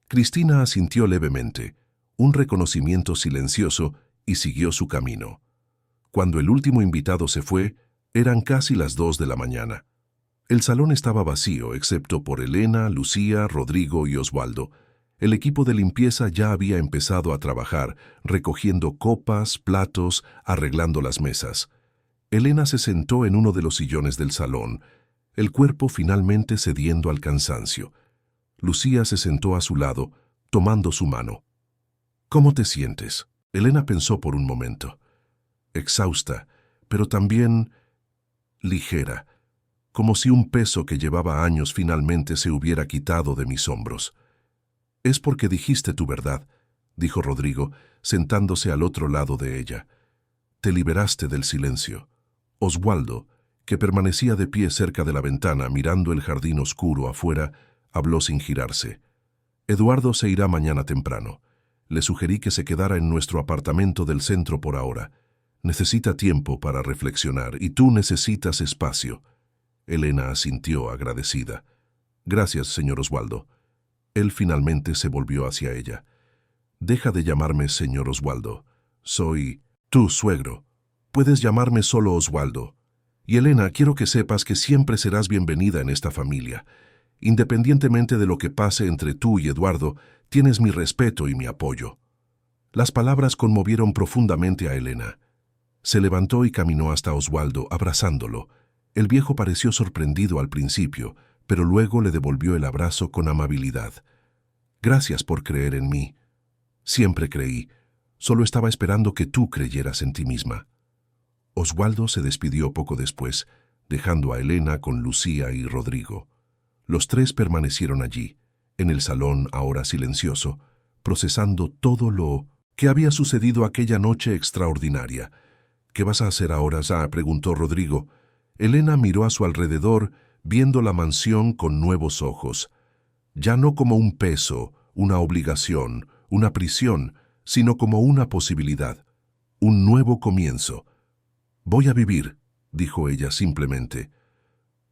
Cristina asintió levemente, un reconocimiento silencioso, y siguió su camino. Cuando el último invitado se fue, eran casi las 2 de la mañana. El salón estaba vacío, excepto por Elena, Lucía, Rodrigo y Oswaldo. El equipo de limpieza ya había empezado a trabajar, recogiendo copas, platos, arreglando las mesas. Elena se sentó en uno de los sillones del salón, el cuerpo finalmente cediendo al cansancio. Lucía se sentó a su lado, tomando su mano. ¿Cómo te sientes? Elena pensó por un momento. Exhausta, pero también ligera, como si un peso que llevaba años finalmente se hubiera quitado de mis hombros. «Es porque dijiste tu verdad», dijo Rodrigo, sentándose al otro lado de ella. «Te liberaste del silencio». Oswaldo, que permanecía de pie cerca de la ventana mirando el jardín oscuro afuera, habló sin girarse. «Eduardo se irá mañana temprano. Le sugerí que se quedara en nuestro apartamento del centro por ahora. Necesita tiempo para reflexionar y tú necesitas espacio». Elena asintió agradecida. «Gracias, señor Oswaldo». Él finalmente se volvió hacia ella. «Deja de llamarme señor Oswaldo. Soy tu suegro. Puedes llamarme solo Oswaldo. Y Elena, quiero que sepas que siempre serás bienvenida en esta familia. Independientemente de lo que pase entre tú y Eduardo, tienes mi respeto y mi apoyo». Las palabras conmovieron profundamente a Elena. Se levantó y caminó hasta Oswaldo, abrazándolo. El viejo pareció sorprendido al principio, pero luego le devolvió el abrazo con amabilidad. «Gracias por creer en mí. Siempre creí. Solo estaba esperando que tú creyeras en ti misma». Oswaldo se despidió poco después, dejando a Elena con Lucía y Rodrigo. Los tres permanecieron allí, en el salón ahora silencioso, procesando todo lo que había sucedido aquella noche extraordinaria. «¿Qué vas a hacer ahora, Za?», preguntó Rodrigo. Elena miró a su alrededor, viendo la mansión con nuevos ojos. Ya no como un peso, una obligación, una prisión, sino como una posibilidad, un nuevo comienzo. «Voy a vivir», dijo ella simplemente.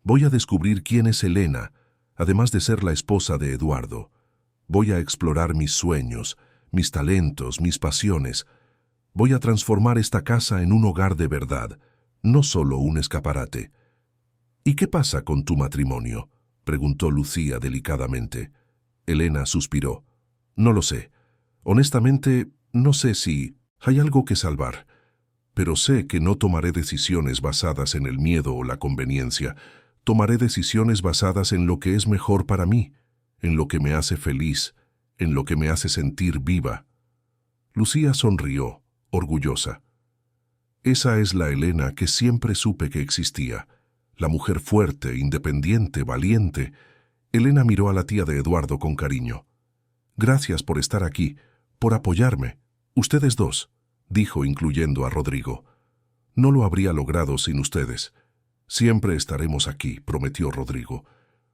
«Voy a descubrir quién es Elena, además de ser la esposa de Eduardo. Voy a explorar mis sueños, mis talentos, mis pasiones. Voy a transformar esta casa en un hogar de verdad, no solo un escaparate». «¿Y qué pasa con tu matrimonio?», preguntó Lucía delicadamente. Elena suspiró. «No lo sé. Honestamente, no sé si hay algo que salvar. Pero sé que no tomaré decisiones basadas en el miedo o la conveniencia. Tomaré decisiones basadas en lo que es mejor para mí, en lo que me hace feliz, en lo que me hace sentir viva». Lucía sonrió, orgullosa. Esa es la Elena que siempre supe que existía. La mujer fuerte, independiente, valiente. Elena miró a la tía de Eduardo con cariño. «Gracias por estar aquí, por apoyarme. Ustedes dos», dijo incluyendo a Rodrigo. «No lo habría logrado sin ustedes». «Siempre estaremos aquí», prometió Rodrigo.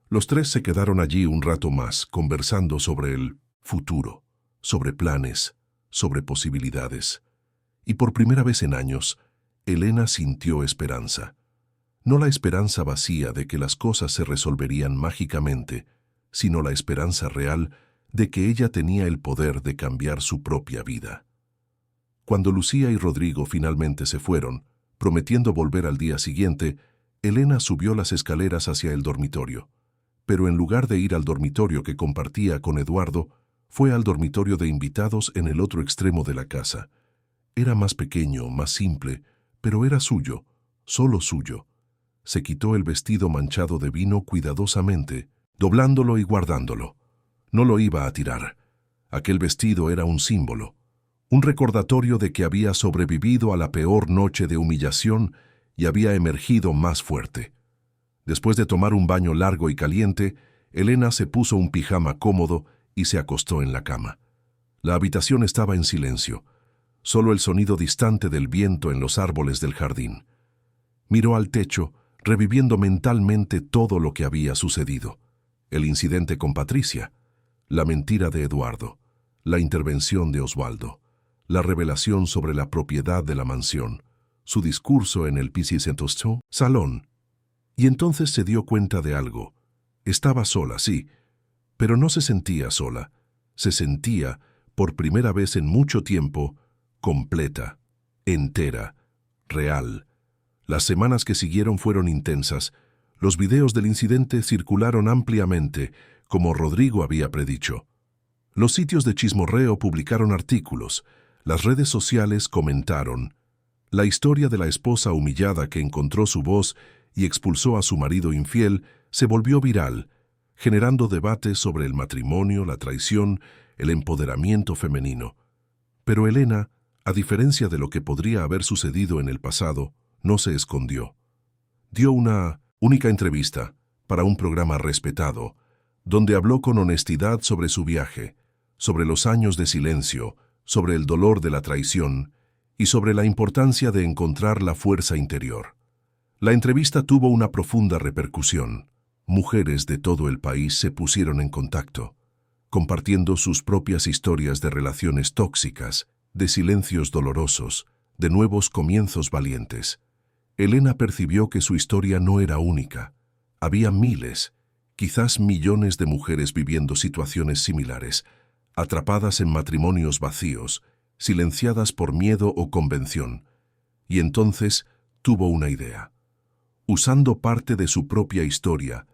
Los tres se quedaron allí un rato más, conversando sobre el futuro, sobre planes, sobre posibilidades. Y por primera vez en años, Elena sintió esperanza. No la esperanza vacía de que las cosas se resolverían mágicamente, sino la esperanza real de que ella tenía el poder de cambiar su propia vida. Cuando Lucía y Rodrigo finalmente se fueron, prometiendo volver al día siguiente, Elena subió las escaleras hacia el dormitorio. Pero en lugar de ir al dormitorio que compartía con Eduardo, fue al dormitorio de invitados en el otro extremo de la casa. Era más pequeño, más simple, pero era suyo, solo suyo. Se quitó el vestido manchado de vino cuidadosamente, doblándolo y guardándolo. No lo iba a tirar. Aquel vestido era un símbolo, un recordatorio de que había sobrevivido a la peor noche de humillación y había emergido más fuerte. Después de tomar un baño largo y caliente, Elena se puso un pijama cómodo y se acostó en la cama. La habitación estaba en silencio, solo el sonido distante del viento en los árboles del jardín. Miró al techo, reviviendo mentalmente todo lo que había sucedido. El incidente con Patricia, la mentira de Eduardo, la intervención de Oswaldo, la revelación sobre la propiedad de la mansión, su discurso en el P600 salón. Y entonces se dio cuenta de algo. Estaba sola, sí, pero no se sentía sola. Se sentía, por primera vez en mucho tiempo, completa, entera, real. Las semanas que siguieron fueron intensas. Los videos del incidente circularon ampliamente, como Rodrigo había predicho. Los sitios de chismorreo publicaron artículos, las redes sociales comentaron. La historia de la esposa humillada que encontró su voz y expulsó a su marido infiel se volvió viral, generando debates sobre el matrimonio, la traición, el empoderamiento femenino. Pero Elena, a diferencia de lo que podría haber sucedido en el pasado, no se escondió. Dio una única entrevista para un programa respetado, donde habló con honestidad sobre su viaje, sobre los años de silencio, sobre el dolor de la traición y sobre la importancia de encontrar la fuerza interior. La entrevista tuvo una profunda repercusión. Mujeres de todo el país se pusieron en contacto, compartiendo sus propias historias de relaciones tóxicas, de silencios dolorosos, de nuevos comienzos valientes. Elena percibió que su historia no era única. Había miles, quizás millones de mujeres viviendo situaciones similares, atrapadas en matrimonios vacíos, silenciadas por miedo o convención. Y entonces tuvo una idea. Usando parte de su propia historia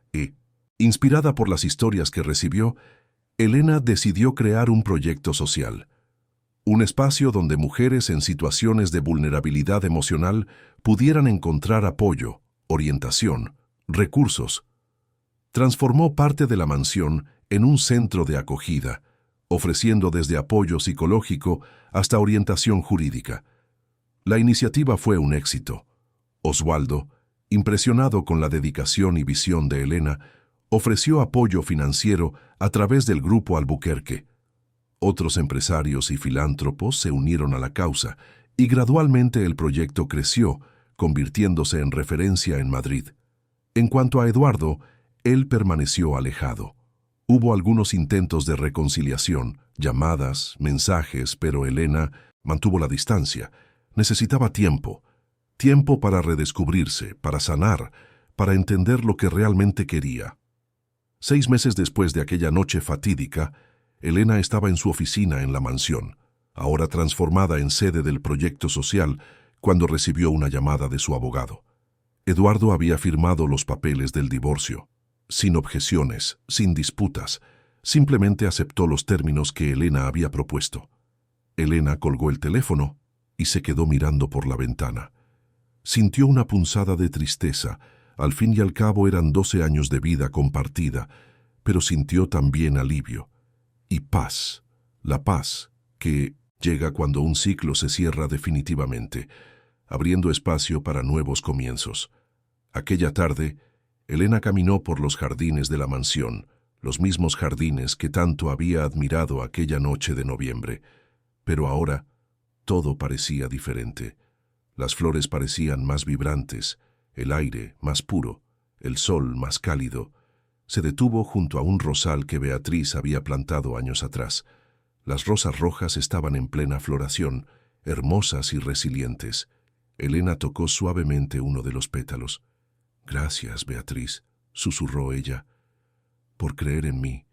inspirada por las historias que recibió, Elena decidió crear un proyecto social. Un espacio donde mujeres en situaciones de vulnerabilidad emocional pudieran encontrar apoyo, orientación, recursos. Transformó parte de la mansión en un centro de acogida, ofreciendo desde apoyo psicológico hasta orientación jurídica. La iniciativa fue un éxito. Osvaldo, impresionado con la dedicación y visión de Elena, ofreció apoyo financiero a través del Grupo Albuquerque. Otros empresarios y filántropos se unieron a la causa y gradualmente el proyecto creció, convirtiéndose en referencia en Madrid. En cuanto a Eduardo, él permaneció alejado. Hubo algunos intentos de reconciliación, llamadas, mensajes, pero Elena mantuvo la distancia. Necesitaba tiempo para redescubrirse, para sanar, para entender lo que realmente quería. 6 meses después de aquella noche fatídica, Elena estaba en su oficina en la mansión, ahora transformada en sede del proyecto social, cuando recibió una llamada de su abogado. Eduardo había firmado los papeles del divorcio, sin objeciones, sin disputas, simplemente aceptó los términos que Elena había propuesto. Elena colgó el teléfono y se quedó mirando por la ventana. Sintió una punzada de tristeza. Al fin y al cabo eran 12 años de vida compartida, pero sintió también alivio y paz, la paz que llega cuando un ciclo se cierra definitivamente, abriendo espacio para nuevos comienzos. Aquella tarde, Elena caminó por los jardines de la mansión, los mismos jardines que tanto había admirado aquella noche de noviembre, pero ahora todo parecía diferente. Las flores parecían más vibrantes, el aire más puro, el sol más cálido. Se detuvo junto a un rosal que Beatriz había plantado años atrás. Las rosas rojas estaban en plena floración, hermosas y resilientes. Elena tocó suavemente uno de los pétalos. «Gracias, Beatriz», susurró ella, «por creer en mí,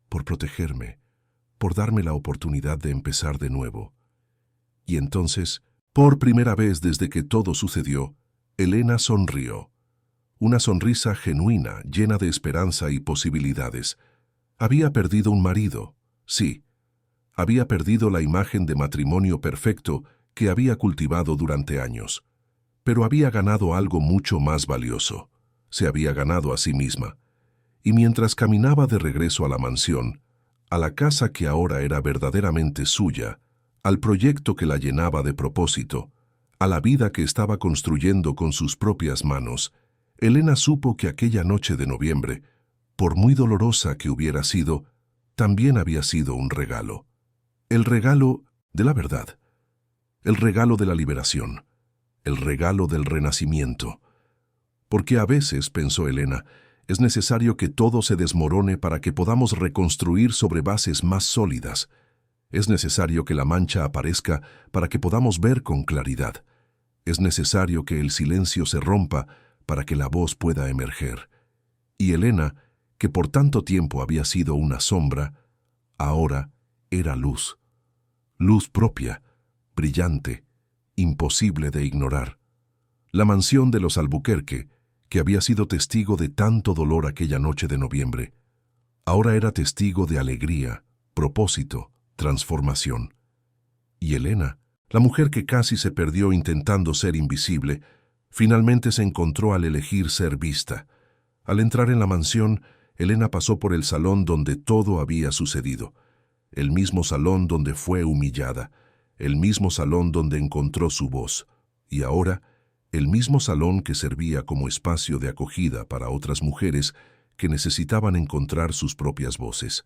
por protegerme, por darme la oportunidad de empezar de nuevo». Y entonces, por primera vez desde que todo sucedió, Elena sonrió. Una sonrisa genuina, llena de esperanza y posibilidades. Había perdido un marido, sí. Había perdido la imagen de matrimonio perfecto que había cultivado durante años. Pero había ganado algo mucho más valioso. Se había ganado a sí misma. Y mientras caminaba de regreso a la mansión, a la casa que ahora era verdaderamente suya, al proyecto que la llenaba de propósito, a la vida que estaba construyendo con sus propias manos, Elena supo que aquella noche de noviembre, por muy dolorosa que hubiera sido, también había sido un regalo. El regalo de la verdad, el regalo de la liberación, el regalo del renacimiento. Porque a veces, pensó Elena, es necesario que todo se desmorone para que podamos reconstruir sobre bases más sólidas. Es necesario que la mancha aparezca para que podamos ver con claridad. Es necesario que el silencio se rompa para que la voz pueda emerger. Y Elena, que por tanto tiempo había sido una sombra, ahora era luz. Luz propia, brillante, imposible de ignorar. La mansión de los Albuquerque, que había sido testigo de tanto dolor aquella noche de noviembre, ahora era testigo de alegría, propósito, transformación. Y Elena, la mujer que casi se perdió intentando ser invisible, finalmente se encontró al elegir ser vista. Al entrar en la mansión, Elena pasó por el salón donde todo había sucedido, el mismo salón donde fue humillada, el mismo salón donde encontró su voz, y ahora, el mismo salón que servía como espacio de acogida para otras mujeres que necesitaban encontrar sus propias voces.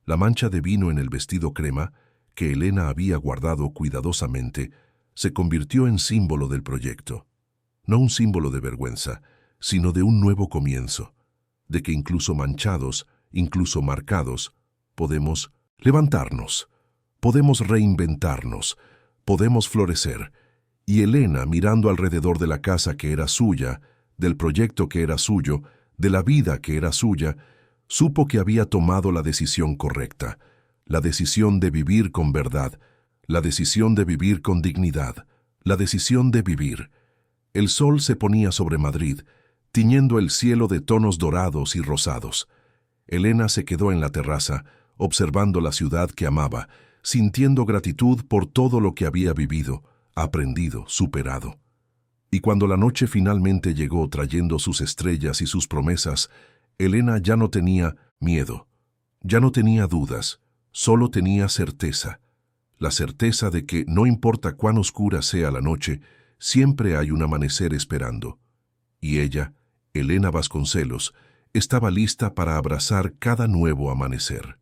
La mancha de vino en el vestido crema, que Elena había guardado cuidadosamente, se convirtió en símbolo del proyecto. No un símbolo de vergüenza, sino de un nuevo comienzo, de que incluso manchados, incluso marcados, podemos levantarnos, podemos reinventarnos, podemos florecer. Y Elena, mirando alrededor de la casa que era suya, del proyecto que era suyo, de la vida que era suya, supo que había tomado la decisión correcta, la decisión de vivir con verdad, la decisión de vivir con dignidad, la decisión de vivir. El sol se ponía sobre Madrid, tiñendo el cielo de tonos dorados y rosados. Elena se quedó en la terraza, observando la ciudad que amaba, sintiendo gratitud por todo lo que había vivido, aprendido, superado. Y cuando la noche finalmente llegó trayendo sus estrellas y sus promesas, Elena ya no tenía miedo, ya no tenía dudas, solo tenía certeza. La certeza de que, no importa cuán oscura sea la noche, siempre hay un amanecer esperando. Y ella, Elena Vasconcelos, estaba lista para abrazar cada nuevo amanecer.